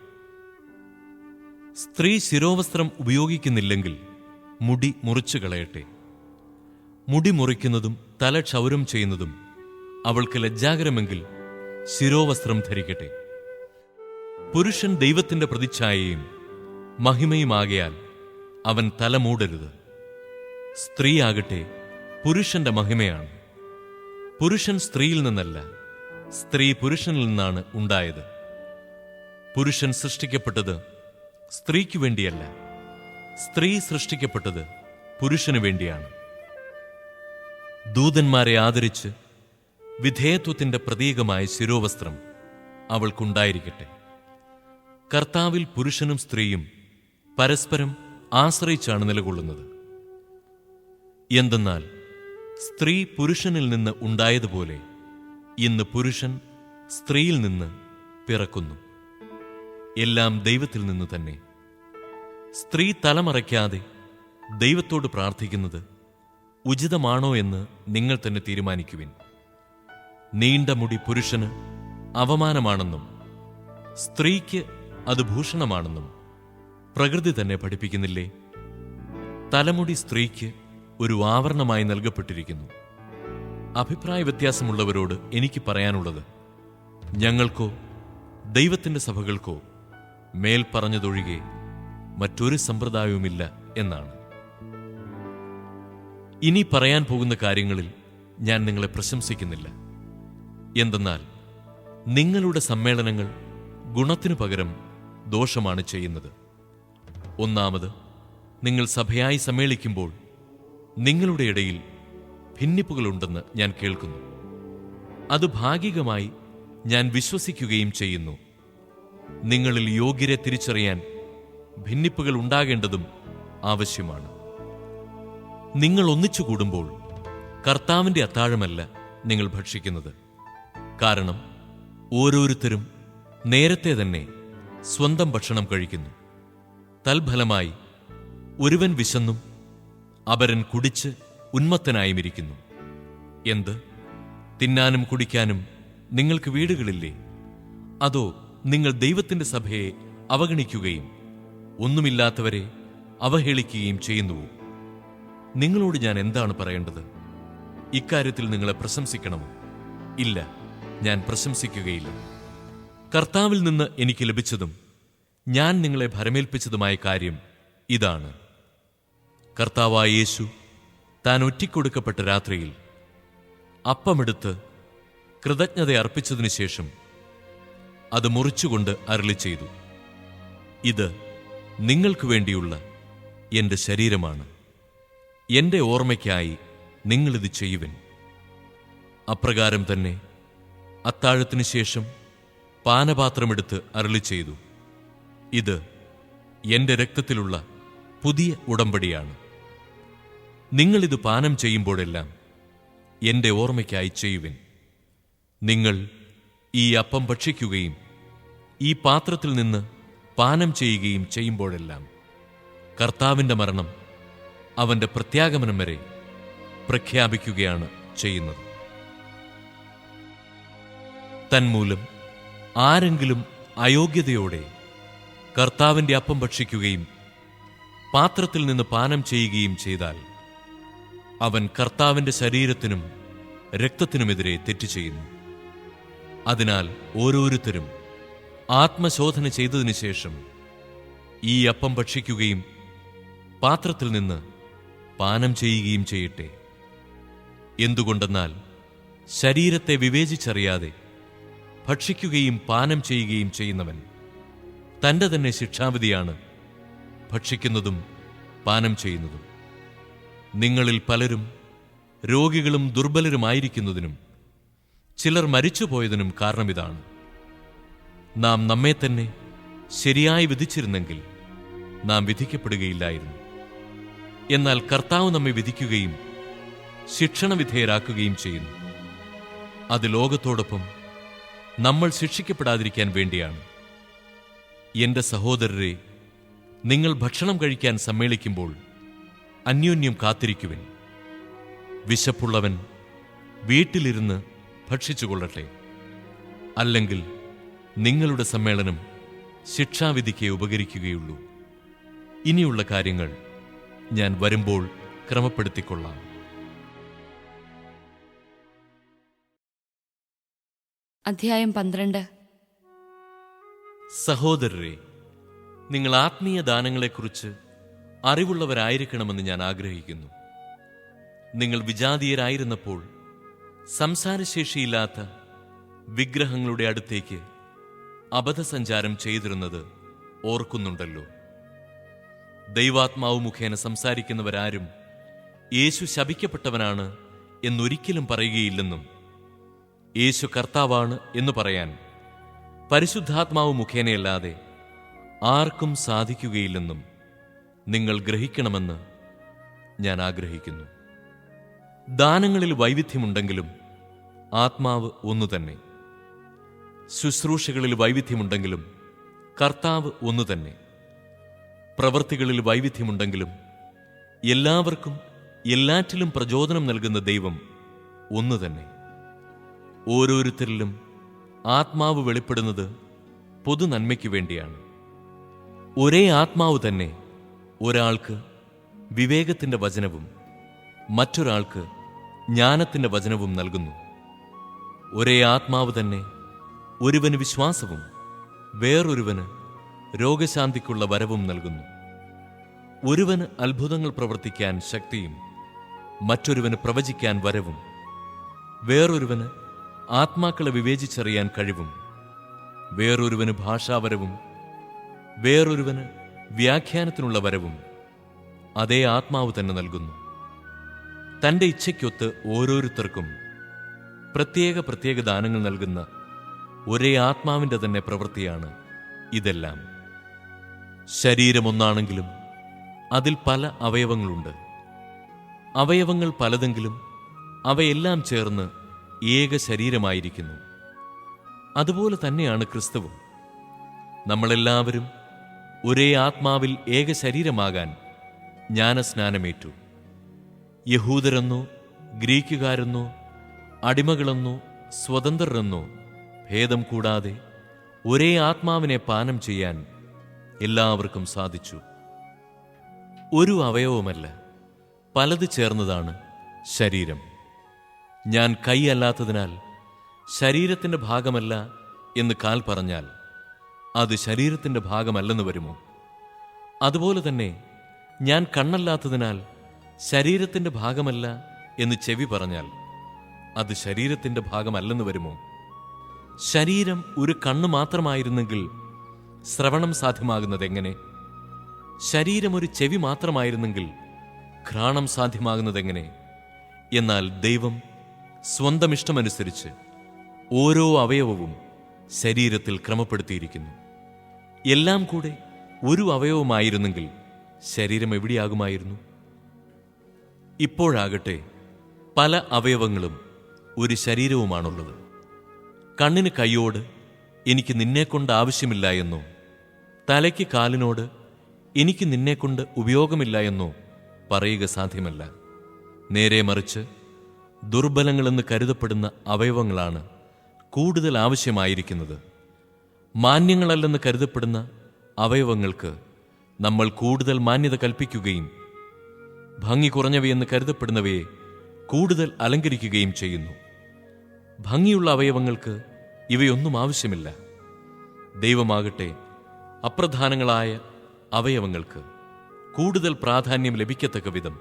സ്ത്രീ ശിരോവസ്ത്രം ഉപയോഗിക്കുന്നില്ലെങ്കിൽ മുടി മുറിച്ചു കളയട്ടെ. മുടി മുറിക്കുന്നതും തല ക്ഷൗരം ചെയ്യുന്നതും അവൾക്ക് ലജ്ജാകരമെങ്കിൽ ശിരോവസ്ത്രം ധരിക്കട്ടെ. പുരുഷൻ ദൈവത്തിന്റെ പ്രതിച്ഛായയും മഹിമയുമാകയാൽ അവൻ തല മൂടരുത്. സ്ത്രീയാകട്ടെ പുരുഷന്റെ മഹിമയാണ്. പുരുഷൻ സ്ത്രീയിൽ നിന്നല്ല, സ്ത്രീ പുരുഷനിൽ നിന്നാണ് ഉണ്ടായത്. പുരുഷൻ സൃഷ്ടിക്കപ്പെട്ടത് സ്ത്രീക്കു വേണ്ടിയല്ല, സ്ത്രീ സൃഷ്ടിക്കപ്പെട്ടത് പുരുഷനു വേണ്ടിയാണ്. ദൂതന്മാരെ ആദരിച്ച് വിധേയത്വത്തിന്റെ പ്രതീകമായ ശിരോവസ്ത്രം അവൾക്കുണ്ടായിരിക്കട്ടെ. കർത്താവിൽ പുരുഷനും സ്ത്രീയും പരസ്പരം ആശ്രയിച്ചാണ് നിലകൊള്ളുന്നത്. എന്തെന്നാൽ സ്ത്രീ പുരുഷനിൽ നിന്ന് ഉണ്ടായതുപോലെ ഇന്ന് പുരുഷൻ സ്ത്രീയിൽ നിന്ന് പിറക്കുന്നു. എല്ലാം ദൈവത്തിൽ നിന്ന് തന്നെ. സ്ത്രീ തലമറയ്ക്കാതെ ദൈവത്തോട് പ്രാർത്ഥിക്കുന്നത് ഉചിതമാണോ എന്ന് നിങ്ങൾ തന്നെ തീരുമാനിക്കുവിൻ. നീണ്ട മുടി പുരുഷന് അവമാനമാണെന്നും സ്ത്രീക്ക് അത് ഭൂഷണമാണെന്നും പ്രകൃതി തന്നെ പഠിപ്പിക്കുന്നില്ലേ? തലമുടി സ്ത്രീക്ക് ഒരു ആവരണമായി നൽകപ്പെട്ടിരിക്കുന്നു. അഭിപ്രായ വ്യത്യാസമുള്ളവരോട് എനിക്ക് പറയാനുള്ളത്, ഞങ്ങൾക്കോ ദൈവത്തിന്റെ സഭകൾക്കോ മേൽ പറഞ്ഞതൊഴികെ മറ്റൊരു സമ്പ്രദായവുമില്ല എന്നാണ്. ഇനി പറയാൻ പോകുന്ന കാര്യങ്ങളിൽ ഞാൻ നിങ്ങളെ പ്രശംസിക്കുന്നില്ല. എന്തെന്നാൽ നിങ്ങളുടെ സമ്മേളനങ്ങൾ ഗുണത്തിനു പകരം ദോഷമാണ് ചെയ്യുന്നത്. ഒന്നാമത്, നിങ്ങൾ സഭയായി സമ്മേളിക്കുമ്പോൾ നിങ്ങളുടെ ഇടയിൽ ഭിന്നിപ്പുകളുണ്ടെന്ന് ഞാൻ കേൾക്കുന്നു. അത് ഭാഗികമായി ഞാൻ വിശ്വസിക്കുകയും ചെയ്യുന്നു. നിങ്ങളിൽ യോഗ്യരെ തിരിച്ചറിയാൻ ഭിന്നിപ്പുകൾ ഉണ്ടാകേണ്ടതും ആവശ്യമാണ്. നിങ്ങൾ ഒന്നിച്ചു കൂടുമ്പോൾ കർത്താവിന്റെ അത്താഴമല്ല നിങ്ങൾ ഭക്ഷിക്കുന്നത്. കാരണം ഓരോരുത്തരും നേരത്തെ തന്നെ സ്വന്തം ഭക്ഷണം കഴിക്കുന്നു. തൽഫലമായി ഒരുവൻ വിശന്നും അപരൻ കുടിച്ച് ഉന്മത്തനായുമിരിക്കുന്നു. എന്ത്, തിന്നാനും കുടിക്കാനും നിങ്ങൾക്ക് വീടുകളില്ലേ? അതോ നിങ്ങൾ ദൈവത്തിന്റെ സഭയെ അവഗണിക്കുകയും ഒന്നുമില്ലാത്തവരെ അവഹേളിക്കുകയും ചെയ്യുന്നുവോ? നിങ്ങളോട് ഞാൻ എന്താണ് പറയേണ്ടത്? ഇക്കാര്യത്തിൽ നിങ്ങളെ പ്രശംസിക്കണമോ? ഇല്ല, ഞാൻ പ്രശംസിക്കുകയില്ല. കർത്താവിൽ നിന്ന് എനിക്ക് ലഭിച്ചതും ഞാൻ നിങ്ങളെ ഭരമേൽപ്പിച്ചതുമായ കാര്യം ഇതാണ്. കർത്താവായ യേശു താൻ ഒറ്റിക്കൊടുക്കപ്പെട്ട രാത്രിയിൽ അപ്പമെടുത്ത് കൃതജ്ഞത അർപ്പിച്ചതിനു ശേഷം അത് മുറിച്ചുകൊണ്ട് അരുളിച്ചെയ്തു, ഇത് നിങ്ങൾക്ക് വേണ്ടിയുള്ള എന്റെ ശരീരമാണ്. എന്റെ ഓർമ്മയ്ക്കായി നിങ്ങളിത് ചെയ്യുവിൻ. അപ്രകാരം തന്നെ അത്താഴത്തിനു ശേഷം പാനപാത്രമെടുത്ത് അരുളിച്ചെയ്തു, ഇത് എന്റെ രക്തത്തിലുള്ള പുതിയ ഉടമ്പടിയാണ്. നിങ്ങളിത് പാനം ചെയ്യുമ്പോഴെല്ലാം എന്റെ ഓർമ്മയ്ക്കായി ചെയ്യുവിൻ. നിങ്ങൾ ഈ അപ്പം ഭക്ഷിക്കുകയും ഈ പാത്രത്തിൽ നിന്ന് പാനം ചെയ്യുകയും ചെയ്യുമ്പോഴെല്ലാം കർത്താവിന്റെ മരണം അവന്റെ പ്രത്യാഗമനം വരെ പ്രഖ്യാപിക്കുകയാണ് ചെയ്യുന്നത്. തന്മൂലം ആരെങ്കിലും അയോഗ്യതയോടെ കർത്താവിന്റെ അപ്പം ഭക്ഷിക്കുകയും പാത്രത്തിൽ നിന്ന് പാനം ചെയ്യുകയും ചെയ്താൽ അവൻ കർത്താവിന്റെ ശരീരത്തിനും രക്തത്തിനുമെതിരെ തെറ്റ് ചെയ്യുന്നു. അതിനാൽ ഓരോരുത്തരും ആത്മശോധന ചെയ്തതിനു ശേഷം ഈ അപ്പം ഭക്ഷിക്കുകയും പാത്രത്തിൽ നിന്ന് പാനം ചെയ്യുകയും ചെയ്യട്ടെ. എന്തുകൊണ്ടെന്നാൽ ശരീരത്തെ വിവേചിച്ചറിയാതെ ഭക്ഷിക്കുകയും പാനം ചെയ്യുകയും ചെയ്യുന്നവൻ തന്റെ തന്നെ ശിക്ഷാവിധിയാണ് ഭക്ഷിക്കുന്നതും പാനം ചെയ്യുന്നതും. നിങ്ങളിൽ പലരും രോഗികളും ദുർബലരുമായിരിക്കുന്നതിനും ചിലർ മരിച്ചുപോയതിനും കാരണമിതാണ്. നാം നമ്മെ തന്നെ ശരിയായി വിധിച്ചിരുന്നെങ്കിൽ നാം വിധിക്കപ്പെടുകയില്ലായിരുന്നു. എന്നാൽ കർത്താവ് നമ്മെ വിധിക്കുകയും ശിക്ഷണവിധേയരാക്കുകയും ചെയ്യുന്നു. അത് ലോകത്തോടൊപ്പം നമ്മൾ ശിക്ഷിക്കപ്പെടാതിരിക്കാൻ വേണ്ടിയാണ്. എന്റെ സഹോദരരെ, നിങ്ങൾ ഭക്ഷണം കഴിക്കാൻ സമ്മേളിക്കുമ്പോൾ അന്യോന്യം കാത്തിരിക്കുവിൻ. വിശപ്പുള്ളവൻ വീട്ടിലിരുന്ന് ഭക്ഷിച്ചുകൊള്ളട്ടെ. അല്ലെങ്കിൽ നിങ്ങളുടെ സമ്മേളനം ശിക്ഷാവിധിക്ക് ഉപകരിക്കുകയുള്ളൂ. ഇനിയുള്ള കാര്യങ്ങൾ ഞാൻ വരുമ്പോൾ ക്രമപ്പെടുത്തിക്കൊള്ളാം. അധ്യായം 12. സഹോദരരെ, നിങ്ങൾ ആത്മീയ ദാനങ്ങളെക്കുറിച്ച് അറിവുള്ളവരായിരിക്കണമെന്ന് ഞാൻ ആഗ്രഹിക്കുന്നു. നിങ്ങൾ വിജാതീയരായിരുന്നപ്പോൾ സംസാരശേഷിയില്ലാത്ത വിഗ്രഹങ്ങളുടെ അടുത്തേക്ക് അബദ്ധസഞ്ചാരം ചെയ്തിരുന്നത് ഓർക്കുന്നുണ്ടല്ലോ. ദൈവാത്മാവ് മുഖേന സംസാരിക്കുന്നവരാരും യേശു ശപിക്കപ്പെട്ടവനാണ് എന്നൊരിക്കലും പറയുകയില്ലെന്നും യേശു കർത്താവാണ് എന്ന് പറയാൻ പരിശുദ്ധാത്മാവ് മുഖേനയല്ലാതെ ആർക്കും സാധിക്കുകയില്ലെന്നും നിങ്ങൾ ഗ്രഹിക്കണമെന്ന് ഞാൻ ആഗ്രഹിക്കുന്നു. ദാനങ്ങളിൽ വൈവിധ്യമുണ്ടെങ്കിലും ആത്മാവ് ഒന്നുതന്നെ. ശുശ്രൂഷകളിൽ വൈവിധ്യമുണ്ടെങ്കിലും കർത്താവ് ഒന്നുതന്നെ. പ്രവൃത്തികളിൽ വൈവിധ്യമുണ്ടെങ്കിലും എല്ലാവർക്കും എല്ലാറ്റിലും പ്രചോദനം നൽകുന്ന ദൈവം ഒന്നുതന്നെ. ഓരോരുത്തരിലും ആത്മാവ് വെളിപ്പെടുന്നത് പൊതുനന്മയ്ക്ക് വേണ്ടിയാണ്. ഒരേ ആത്മാവ് തന്നെ ഒരാൾക്ക് വിവേകത്തിന്റെ വചനവും മറ്റൊരാൾക്ക് ജ്ഞാനത്തിന്റെ വചനവും നൽകുന്നു. ഒരേ ആത്മാവ് തന്നെ ഒരുവന് വിശ്വാസവും വേറൊരുവന് രോഗശാന്തിക്കുള്ള വരവും നൽകുന്നു. ഒരുവന് അത്ഭുതങ്ങൾ പ്രവർത്തിക്കാൻ ശക്തിയും മറ്റൊരുവന് പ്രവചിക്കാൻ വരവും വേറൊരുവന് ആത്മാക്കളെ വിവേചിച്ചറിയാൻ കഴിവും വേറൊരുവന് ഭാഷാവരവും വേറൊരുവന് വ്യാഖ്യാനത്തിനുള്ള വരവും അതേ ആത്മാവ് തന്നെ നൽകുന്നു. തന്റെ ഇച്ഛയ്ക്കൊത്ത് ഓരോരുത്തർക്കും പ്രത്യേക പ്രത്യേക ദാനങ്ങൾ നൽകുന്ന ഒരേ ആത്മാവിന്റെ തന്നെ പ്രവൃത്തിയാണ് ഇതെല്ലാം. ശരീരമൊന്നാണെങ്കിലും അതിൽ പല അവയവങ്ങളുണ്ട്. അവയവങ്ങൾ പലതെങ്കിലും അവയെല്ലാം ചേർന്ന് ഏക ശരീരമായിരിക്കുന്നു. അതുപോലെ തന്നെയാണ് ക്രിസ്തുവും. നമ്മളെല്ലാവരും ഒരേ ആത്മാവിൽ ഏക ശരീരമാകാൻ ജ്ഞാനസ്നാനമേറ്റു. യഹൂദരെന്നോ ഗ്രീക്കുകാരെന്നോ അടിമകളെന്നോ സ്വതന്ത്രരെന്നോ ഭേദം കൂടാതെ ഒരേ ആത്മാവിനെ പാനം ചെയ്യാൻ എല്ലാവർക്കും സാധിച്ചു. ഒരു അവയവമല്ല, പലത് ചേർന്നതാണ് ശരീരം. ഞാൻ കൈ അല്ലാത്തതിനാൽ ശരീരത്തിന്റെ ഭാഗമല്ല എന്ന് കാൽ പറഞ്ഞാൽ അത് ശരീരത്തിന്റെ ഭാഗമല്ലെന്ന് വരുമോ? അതുപോലെ തന്നെ ഞാൻ കണ്ണല്ലാത്തതിനാൽ ശരീരത്തിന്റെ ഭാഗമല്ല എന്ന് ചെവി പറഞ്ഞാൽ അത് ശരീരത്തിന്റെ ഭാഗമല്ലെന്ന് വരുമോ? ശരീരം ഒരു കണ്ണ് മാത്രമായിരുന്നെങ്കിൽ ശ്രവണം സാധ്യമാകുന്നതെങ്ങനെ? ശരീരം ഒരു ചെവി മാത്രമായിരുന്നെങ്കിൽ ഘ്രാണം സാധ്യമാകുന്നതെങ്ങനെ? എന്നാൽ ദൈവം സ്വന്തം ഇഷ്ടമനുസരിച്ച് ഓരോ അവയവവും ശരീരത്തിൽ ക്രമപ്പെടുത്തിയിരിക്കുന്നു. എല്ലാം കൂടെ ഒരു അവയവമായിരുന്നെങ്കിൽ ശരീരം എവിടെയാകുമായിരുന്നു? ഇപ്പോഴാകട്ടെ പല അവയവങ്ങളും ഒരു ശരീരവുമാണുള്ളത്. കണ്ണിന് കൈയോട് എനിക്ക് നിന്നെക്കൊണ്ട് ആവശ്യമില്ല എന്നോ, തലയ്ക്ക് കാലിനോട് എനിക്ക് നിന്നെക്കൊണ്ട് ഉപയോഗമില്ല എന്നോ പറയുക സാധ്യമല്ല. നേരെ മറിച്ച് ദുർബലങ്ങളെന്ന് കരുതപ്പെടുന്ന അവയവങ്ങളാണ് കൂടുതൽ ആവശ്യമായിരിക്കുന്നത്. മാന്യങ്ങളല്ലെന്ന് കരുതപ്പെടുന്ന അവയവങ്ങൾക്ക് നമ്മൾ കൂടുതൽ മാന്യത കൽപ്പിക്കുകയും ഭംഗി കുറഞ്ഞവയെന്ന് കരുതപ്പെടുന്നവയെ കൂടുതൽ അലങ്കരിക്കുകയും ചെയ്യുന്നു. ഭംഗിയുള്ള അവയവങ്ങൾക്ക് ഇവയൊന്നും ആവശ്യമില്ല. ദൈവമാകട്ടെ അപ്രധാനങ്ങളായ അവയവങ്ങൾക്ക് കൂടുതൽ പ്രാധാന്യം ലഭിക്കത്തക്ക വിധം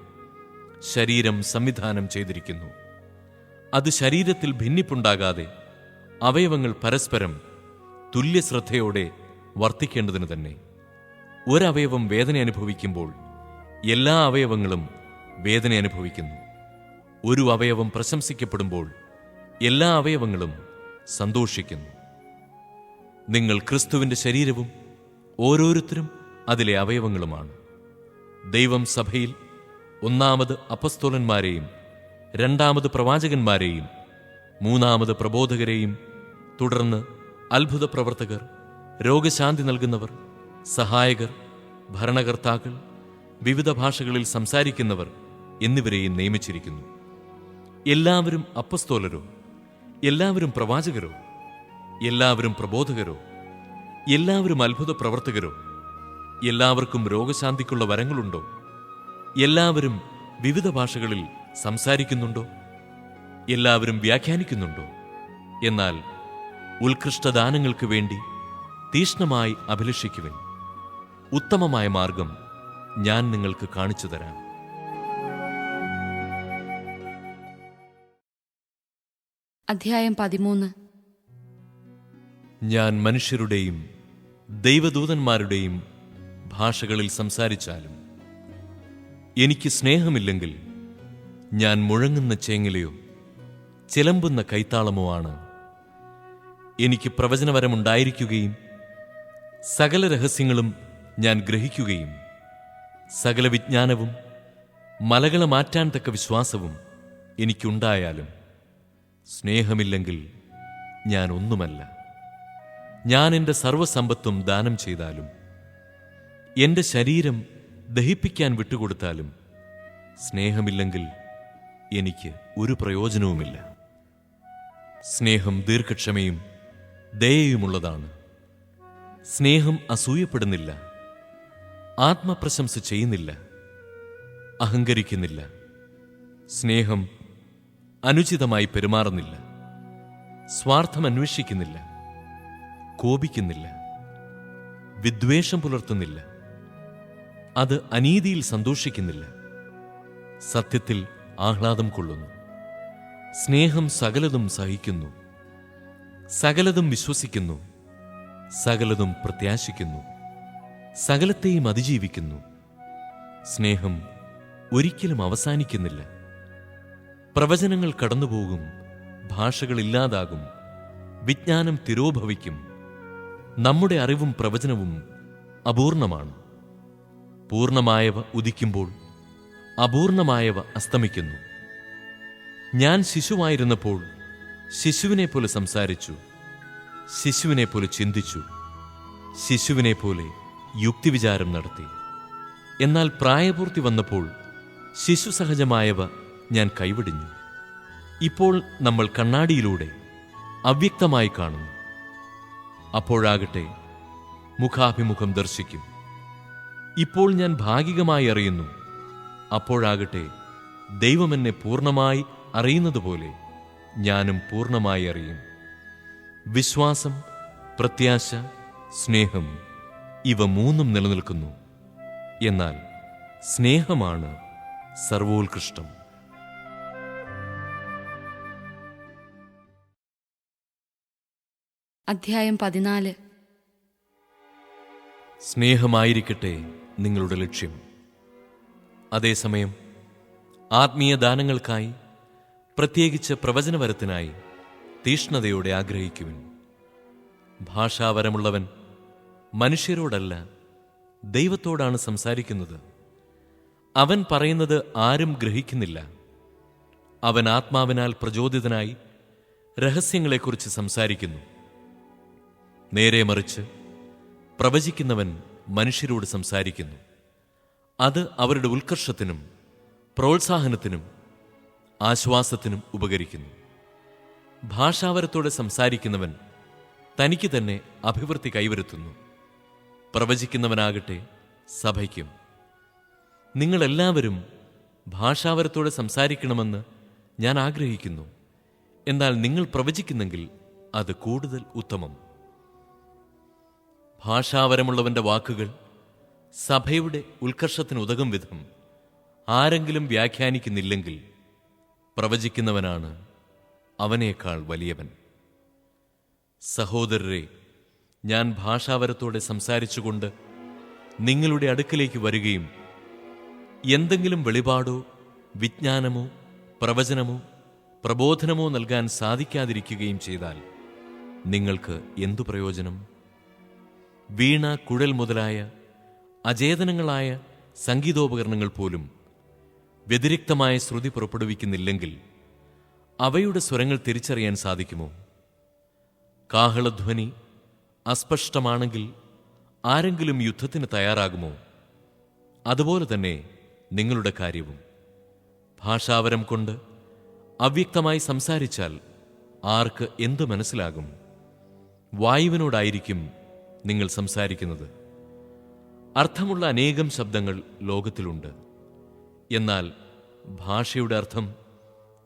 ശരീരം സംവിധാനം ചെയ്തിരിക്കുന്നു. അത് ശരീരത്തിൽ ഭിന്നിപ്പുണ്ടാകാതെ അവയവങ്ങൾ പരസ്പരം തുല്യ ശ്രദ്ധയോടെ വർത്തിക്കേണ്ടതിന് തന്നെ. ഒരവയവം വേദന അനുഭവിക്കുമ്പോൾ എല്ലാ അവയവങ്ങളും വേദന അനുഭവിക്കുന്നു. ഒരു അവയവം പ്രശംസിക്കപ്പെടുമ്പോൾ എല്ലാ അവയവങ്ങളും സന്തോഷിക്കുന്നു. നിങ്ങൾ ക്രിസ്തുവിൻ്റെ ശരീരവും ഓരോരുത്തരും അതിലെ അവയവങ്ങളുമാണ്. ദൈവം സഭയിൽ ഒന്നാമത് അപ്പസ്തോലന്മാരെയും രണ്ടാമത് പ്രവാചകന്മാരെയും മൂന്നാമത് പ്രബോധകരെയും തുടർന്ന് അത്ഭുത പ്രവർത്തകർ, രോഗശാന്തി നൽകുന്നവർ, സഹായകർ, ഭരണകർത്താക്കൾ, വിവിധ ഭാഷകളിൽ സംസാരിക്കുന്നവർ എന്നിവരെയും നിയമിച്ചിരിക്കുന്നു. എല്ലാവരും അപ്പസ്തോലരോ, എല്ലാവരും പ്രവാചകരോ, എല്ലാവരും പ്രബോധകരോ, എല്ലാവരും അത്ഭുത പ്രവർത്തകരോ, എല്ലാവർക്കും രോഗശാന്തിക്കുള്ള വരങ്ങളുണ്ടോ, എല്ലാവരും വിവിധ ഭാഷകളിൽ സംസാരിക്കുന്നുണ്ടോ, എല്ലാവരും വ്യാഖ്യാനിക്കുന്നുണ്ടോ? എന്നാൽ ഉത്കൃഷ്ടദാനങ്ങൾക്ക് വേണ്ടി തീഷ്ണമായി അഭിലഷിക്കുവിൻ. ഉത്തമമായ മാർഗം ഞാൻ നിങ്ങൾക്ക് കാണിച്ചു തരാം. അധ്യായം 13. ഞാൻ മനുഷ്യരുടെയും ദൈവദൂതന്മാരുടെയും ഭാഷകളിൽ സംസാരിച്ചാലും എനിക്ക് സ്നേഹമില്ലെങ്കിൽ ഞാൻ മുഴങ്ങുന്ന ചേങ്ങലയോ ചിലമ്പുന്ന കൈത്താളമോ ആണ്. എനിക്ക് പ്രവചനവരമുണ്ടായിരിക്കുകയും സകല രഹസ്യങ്ങളും ഞാൻ ഗ്രഹിക്കുകയും സകല വിജ്ഞാനവും മലകളെ മാറ്റാൻ തക്ക വിശ്വാസവും എനിക്കുണ്ടായാലും സ്നേഹമില്ലെങ്കിൽ ഞാൻ ഒന്നുമല്ല. ഞാൻ എൻ്റെ സർവ്വസമ്പത്തും ദാനം ചെയ്താലും എൻ്റെ ശരീരം ദഹിപ്പിക്കാൻ വിട്ടുകൊടുത്താലും സ്നേഹമില്ലെങ്കിൽ എനിക്ക് ഒരു പ്രയോജനവുമില്ല. സ്നേഹം ദീർഘക്ഷമയും ദയയുമുള്ളതാണ്. സ്നേഹം അസൂയപ്പെടുന്നില്ല, ആത്മപ്രശംസ ചെയ്യുന്നില്ല, അഹങ്കരിക്കുന്നില്ല. സ്നേഹം അനുചിതമായി പെരുമാറുന്നില്ല, സ്വാർത്ഥം അന്വേഷിക്കുന്നില്ല, കോപിക്കുന്നില്ല, വിദ്വേഷം പുലർത്തുന്നില്ല, അത് അനീതിയിൽ സന്തോഷിക്കുന്നില്ല, സത്യത്തിൽ ആഹ്ലാദം കൊള്ളുന്നു. സ്നേഹം സകലതും സഹിക്കുന്നു, സകലതും വിശ്വസിക്കുന്നു, സകലതും പ്രത്യാശിക്കുന്നു, സകലത്തെയും അതിജീവിക്കുന്നു. സ്നേഹം ഒരിക്കലും അവസാനിക്കുന്നില്ല. പ്രവചനങ്ങൾ കടന്നുപോകും, ഭാഷകളില്ലാതാകും, വിജ്ഞാനം തിരോഭവിക്കും. നമ്മുടെ അറിവും പ്രവചനവും അപൂർണമാണ്. പൂർണ്ണമായവ ഉദിക്കുമ്പോൾ അപൂർണമായവ അസ്തമിക്കുന്നു. ഞാൻ ശിശുവായിരുന്നപ്പോൾ ശിശുവിനെപ്പോലെ സംസാരിച്ചു, ശിശുവിനെപ്പോലെ ചിന്തിച്ചു, ശിശുവിനെപ്പോലെ യുക്തിവിചാരം നടത്തി. എന്നാൽ പ്രായപൂർത്തി വന്നപ്പോൾ ശിശുസഹജമായവ ഞാൻ കൈവിടിഞ്ഞു. ഇപ്പോൾ നമ്മൾ കണ്ണാടിയിലൂടെ അവ്യക്തമായി കാണുന്നു, അപ്പോഴാകട്ടെ മുഖാഭിമുഖം ദർശിക്കും. ഇപ്പോൾ ഞാൻ ഭാഗികമായി അറിയുന്നു, അപ്പോഴാകട്ടെ ദൈവം എന്നെ പൂർണ്ണമായി അറിയുന്നതുപോലെ ഞാനും പൂർണ്ണമായി അറിയും. വിശ്വാസം, പ്രത്യാശ, സ്നേഹം ഇവ മൂന്നും നിലനിൽക്കുന്നു. എന്നാൽ സ്നേഹമാണ് സർവോത്കൃഷ്ടം. അധ്യായം 14. സ്നേഹമായിരിക്കട്ടെ നിങ്ങളുടെ ലക്ഷ്യം. അതേസമയം ആത്മീയ ദാനങ്ങൾക്കായി പ്രത്യേകിച്ച് പ്രവചനവരത്തിനായി തീഷ്ണതയോടെ ആഗ്രഹിക്കുവിൻ. ഭാഷാവരമുള്ളവൻ മനുഷ്യരോടല്ല, ദൈവത്തോടാണ് സംസാരിക്കുന്നത്. അവൻ പറയുന്നത് ആരും ഗ്രഹിക്കുന്നില്ല. അവൻ ആത്മാവിനാൽ പ്രചോദിതനായി രഹസ്യങ്ങളെക്കുറിച്ച് സംസാരിക്കുന്നു. നേരെ മറിച്ച് പ്രവചിക്കുന്നവൻ മനുഷ്യരോട് സംസാരിക്കുന്നു. അത് അവരുടെ ഉത്കർഷത്തിനും പ്രോത്സാഹനത്തിനും ആശ്വാസത്തിനും ഉപകരിക്കുന്നു. ഭാഷാവരത്തോടെ സംസാരിക്കുന്നവൻ തനിക്ക് തന്നെ അഭിവൃദ്ധി കൈവരുത്തുന്നു. പ്രവചിക്കുന്നവനാകട്ടെ സഭയ്ക്കും. നിങ്ങളെല്ലാവരും ഭാഷാവരത്തോടെ സംസാരിക്കണമെന്ന് ഞാൻ ആഗ്രഹിക്കുന്നു. എന്നാൽ നിങ്ങൾ പ്രവചിക്കുന്നെങ്കിൽ അത് കൂടുതൽ ഉത്തമം. ഭാഷാവരമുള്ളവന്റെ വാക്കുകൾ സഭയുടെ ഉത്കർഷത്തിനുതകും വിധം ആരെങ്കിലും വ്യാഖ്യാനിക്കുന്നില്ലെങ്കിൽ പ്രവചിക്കുന്നവനാണ് അവനേക്കാൾ വലിയവൻ. സഹോദരരെ, ഞാൻ ഭാഷാവരത്തോടെ സംസാരിച്ചുകൊണ്ട് നിങ്ങളുടെ അടുക്കലേക്ക് വരികയും എന്തെങ്കിലും വെളിപാടോ വിജ്ഞാനമോ പ്രവചനമോ പ്രബോധനമോ നൽകാൻ സാധിക്കാതിരിക്കുകയും ചെയ്താൽ നിങ്ങൾക്ക് എന്തു പ്രയോജനം? വീണ, കുഴൽ മുതലായ അചേതനങ്ങളായ സംഗീതോപകരണങ്ങൾ പോലും വ്യതിരിക്തമായ ശ്രുതി പുറപ്പെടുവിക്കുന്നില്ലെങ്കിൽ അവയുടെ സ്വരങ്ങൾ തിരിച്ചറിയാൻ സാധിക്കുമോ? കാഹളധ്വനി അസ്പഷ്ടമാണെങ്കിൽ ആരെങ്കിലും യുദ്ധത്തിന് തയ്യാറാകുമോ? അതുപോലെ തന്നെ നിങ്ങളുടെ കാര്യവും. ഭാഷാവരം കൊണ്ട് അവ്യക്തമായി സംസാരിച്ചാൽ ആർക്ക് എന്തു മനസ്സിലാകും? വായുവിനോടായിരിക്കും നിങ്ങൾ സംസാരിക്കുന്നത്. അർത്ഥമുള്ള അനേകം ശബ്ദങ്ങൾ ലോകത്തിലുണ്ട്. എന്നാൽ ഭാഷയുടെ അർത്ഥം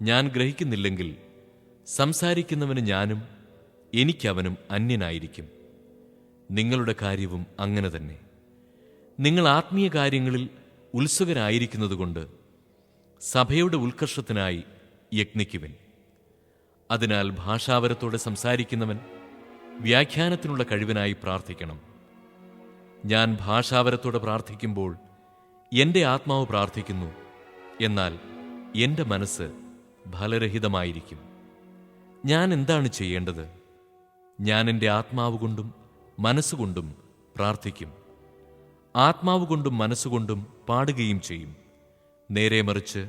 ഞാൻ ഗ്രഹിക്കുന്നില്ലെങ്കിൽ സംസാരിക്കുന്നവന് ഞാനും എനിക്കവനും അന്യനായിരിക്കും. നിങ്ങളുടെ കാര്യവും അങ്ങനെ തന്നെ. നിങ്ങൾ ആത്മീയ കാര്യങ്ങളിൽ ഉത്സുകരായിരിക്കുന്നതുകൊണ്ട് സഭയുടെ ഉത്കർഷത്തിനായി യത്നിക്കുവിൻ. അതിനാൽ ഭാഷാവരത്തോടെ സംസാരിക്കുന്നവൻ വ്യാഖ്യാനത്തിനുള്ള കഴിവിനായി പ്രാർത്ഥിക്കണം. ഞാൻ ഭാഷാവരത്തോടെ പ്രാർത്ഥിക്കുമ്പോൾ എൻ്റെ ആത്മാവ് പ്രാർത്ഥിക്കുന്നു, എന്നാൽ എൻ്റെ മനസ്സ് ഫലരഹിതമായിരിക്കും. ഞാൻ എന്താണ് ചെയ്യേണ്ടത്? ഞാൻ എൻ്റെ ആത്മാവ് കൊണ്ടും മനസ്സുകൊണ്ടും പ്രാർത്ഥിക്കും, ആത്മാവ് കൊണ്ടും മനസ്സുകൊണ്ടും പാടുകയും ചെയ്യും. നേരെ മറിച്ച്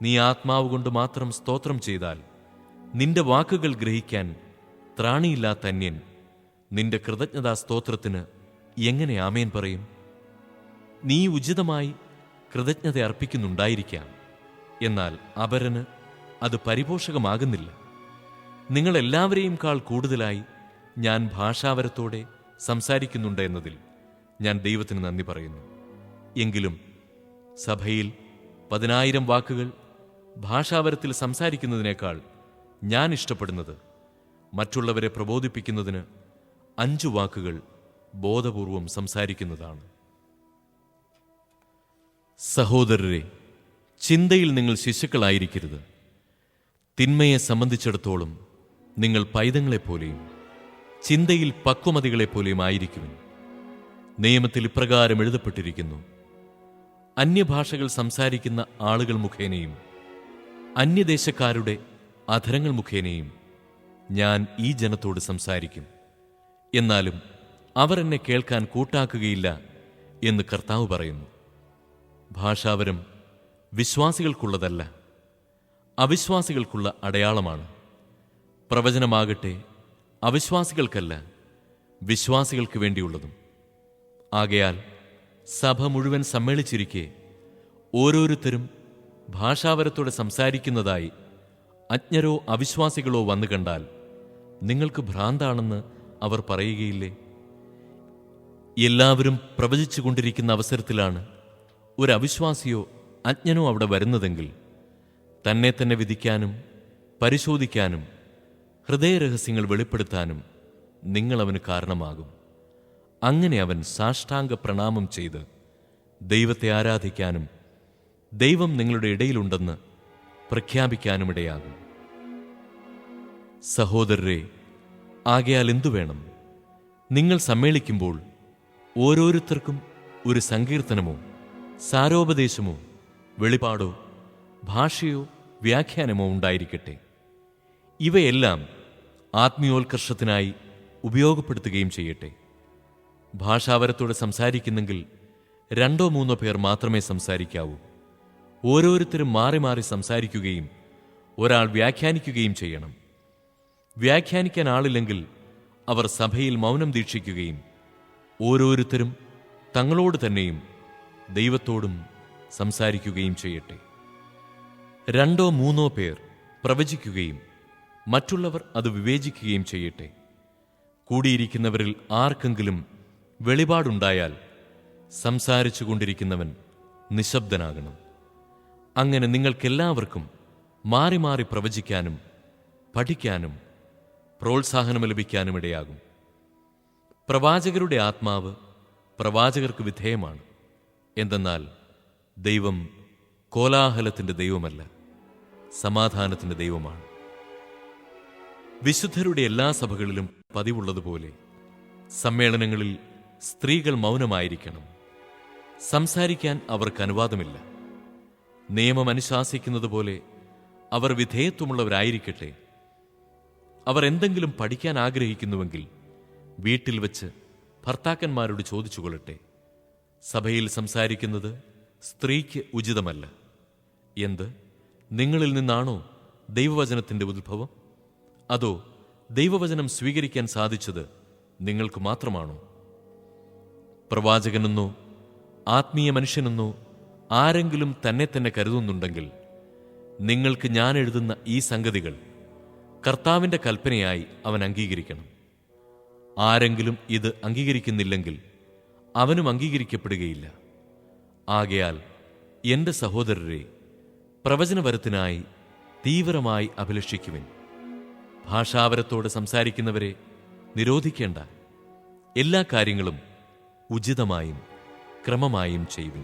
നീ ആത്മാവ് കൊണ്ട് മാത്രം സ്തോത്രം ചെയ്താൽ നിന്റെ വാക്കുകൾ ഗ്രഹിക്കാൻ ത്രാണിയില്ലാത്ത അന്യൻ നിന്റെ കൃതജ്ഞതാ സ്തോത്രത്തിന് എങ്ങനെ ആമേൻ പറയും? നീ ഉചിതമായി കൃതജ്ഞത അർപ്പിക്കുന്നുണ്ടായിരിക്കാം, എന്നാൽ അപരന് അത് പരിപോഷകമാകുന്നില്ല. നിങ്ങളെല്ലാവരെയും കാൾ കൂടുതലായി ഞാൻ ഭാഷാവരത്തോടെ സംസാരിക്കുന്നുണ്ട് എന്നതിൽ ഞാൻ ദൈവത്തിന് നന്ദി പറയുന്നു. എങ്കിലും സഭയിൽ 10,000 വാക്കുകൾ ഭാഷാവരത്തിൽ സംസാരിക്കുന്നതിനേക്കാൾ ഞാൻ ഇഷ്ടപ്പെടുന്നത് മറ്റുള്ളവരെ പ്രബോധിപ്പിക്കുന്നതിന് 5 വാക്കുകൾ ബോധപൂർവം സംസാരിക്കുന്നതാണ്. സഹോദരരെ, ചിന്തയിൽ നിങ്ങൾ ശിശുക്കളായിരിക്കരുത്. തിന്മയെ സംബന്ധിച്ചിടത്തോളം നിങ്ങൾ പൈതങ്ങളെപ്പോലെയും ചിന്തയിൽ പക്വമതികളെപ്പോലെയും ആയിരിക്കുവിൻ. നിയമത്തിൽ ഇപ്രകാരം എഴുതപ്പെട്ടിരിക്കുന്നു: അന്യഭാഷകൾ സംസാരിക്കുന്ന ആളുകൾ മുഖേനയും അന്യദേശക്കാരുടെ അധരങ്ങൾ മുഖേനയും ഞാൻ ഈ ജനത്തോട് സംസാരിക്കും, എന്നാലും അവർ എന്നെ കേൾക്കാൻ കൂട്ടാക്കുകയില്ല എന്ന് കർത്താവ് പറയുന്നു. ഭാഷാവരം വിശ്വാസികൾക്കുള്ളതല്ല, അവിശ്വാസികൾക്കുള്ള അടയാളമാണ്. പ്രവചനമാകട്ടെ അവിശ്വാസികൾക്കല്ല, വിശ്വാസികൾക്ക് വേണ്ടിയുള്ളതും. ആകയാൽ സഭ മുഴുവൻ സമ്മേളിച്ചിരിക്കെ ഓരോരുത്തരും ഭാഷാവരത്തോടെ സംസാരിക്കുന്നതായി അജ്ഞരോ അവിശ്വാസികളോ വന്നു കണ്ടാൽ നിങ്ങൾക്ക് ഭ്രാന്താണെന്ന് അവർ പറയുകയില്ലേ? എല്ലാവരും പ്രവചിച്ചുകൊണ്ടിരിക്കുന്ന അവസരത്തിലാണ് ഒരു അവിശ്വാസിയോ അജ്ഞനോ അവിടെ വരുന്നതെങ്കിൽ തന്നെ തന്നെ വിധിക്കാനും പരിശോധിക്കാനും ഹൃദയരഹസ്യങ്ങൾ വെളിപ്പെടുത്താനും നിങ്ങളവന് കാരണമാകും. അങ്ങനെ അവൻ സാഷ്ടാംഗ പ്രണാമം ചെയ്ത് ദൈവത്തെ ആരാധിക്കാനും ദൈവം നിങ്ങളുടെ ഇടയിലുണ്ടെന്ന് പ്രഖ്യാപിക്കാനുമിടയാകും. സഹോദരരെ, ആകയാൽ എന്തു വേണം? നിങ്ങൾ സമ്മേളിക്കുമ്പോൾ ഓരോരുത്തർക്കും ഒരു സങ്കീർത്തനമോ സാരോപദേശമോ വെളിപാടോ ഭാഷയോ വ്യാഖ്യാനമോ ഉണ്ടായിരിക്കട്ടെ. ഇവയെല്ലാം ആത്മീയോത്കർഷത്തിനായി ഉപയോഗപ്പെടുത്തുകയും ചെയ്യട്ടെ. ഭാഷാവരത്തോടെ സംസാരിക്കുന്നെങ്കിൽ 2 or 3 പേർ മാത്രമേ സംസാരിക്കാവൂ. ഓരോരുത്തരും മാറി മാറി സംസാരിക്കുകയും ഒരാൾ വ്യാഖ്യാനിക്കുകയും ചെയ്യണം. വ്യാഖ്യാനിക്കാൻ ആളില്ലെങ്കിൽ അവർ സഭയിൽ മൗനം ദീക്ഷിക്കുകയും ഓരോരുത്തരും തങ്ങളോട് തന്നെയും ദൈവത്തോടും സംസാരിക്കുകയും ചെയ്യട്ടെ. 2 or 3 പേർ പ്രവചിക്കുകയും മറ്റുള്ളവർ അത് വിവേചിക്കുകയും ചെയ്യട്ടെ. കൂടിയിരിക്കുന്നവരിൽ ആർക്കെങ്കിലും വെളിപാടുണ്ടായാൽ സംസാരിച്ചു കൊണ്ടിരിക്കുന്നവൻ നിശബ്ദനാകണം. അങ്ങനെ നിങ്ങൾക്കെല്ലാവർക്കും മാറി മാറി പ്രവചിക്കാനും പഠിക്കാനും പ്രോത്സാഹനം ലഭിക്കാനും ഇടയാകും. പ്രവാചകരുടെ ആത്മാവ് പ്രവാചകർക്ക് വിധേയമാണ്. എന്തെന്നാൽ ദൈവം കോലാഹലത്തിൻ്റെ ദൈവമല്ല, സമാധാനത്തിൻ്റെ ദൈവമാണ്. വിശുദ്ധരുടെ എല്ലാ സഭകളിലും പതിവുള്ളതുപോലെ സമ്മേളനങ്ങളിൽ സ്ത്രീകൾ മൗനമായിരിക്കണം. സംസാരിക്കാൻ അവർക്ക് അനുവാദമില്ല. നിയമം അനുശാസിക്കുന്നത് പോലെ അവർ വിധേയത്വമുള്ളവരായിരിക്കട്ടെ. അവർ എന്തെങ്കിലും പഠിക്കാൻ ആഗ്രഹിക്കുന്നുവെങ്കിൽ വീട്ടിൽ വച്ച് ഭർത്താക്കന്മാരോട് ചോദിച്ചുകൊള്ളട്ടെ. സഭയിൽ സംസാരിക്കുന്നത് സ്ത്രീക്ക് ഉചിതമല്ല. എന്ത്, നിങ്ങളിൽ നിന്നാണോ ദൈവവചനത്തിൻ്റെ ഉദ്ഭവം? അതോ ദൈവവചനം സ്വീകരിക്കാൻ സാധിച്ചത് നിങ്ങൾക്ക് മാത്രമാണോ? പ്രവാചകനെന്നോ ആത്മീയ മനുഷ്യനെന്നോ ആരെങ്കിലും തന്നെ തന്നെ കരുതുന്നുണ്ടെങ്കിൽ നിങ്ങൾക്ക് ഞാൻ എഴുതുന്ന ഈ സംഗതികൾ കർത്താവിൻ്റെ കൽപ്പനയായി അവൻ അംഗീകരിക്കണം. ആരെങ്കിലും ഇത് അംഗീകരിക്കുന്നില്ലെങ്കിൽ അവനും അംഗീകരിക്കപ്പെടുകയില്ല. ആകയാൽ എൻ്റെ സഹോദരരെ, പ്രവചനവരത്തിനായി തീവ്രമായി അഭിലഷിക്കുവിൻ. ഭാഷാവരത്തോട് സംസാരിക്കുന്നവരെ നിരോധിക്കേണ്ട. എല്ലാ കാര്യങ്ങളും ഉചിതമായും ക്രമമായും ചെയ്യുവിൻ.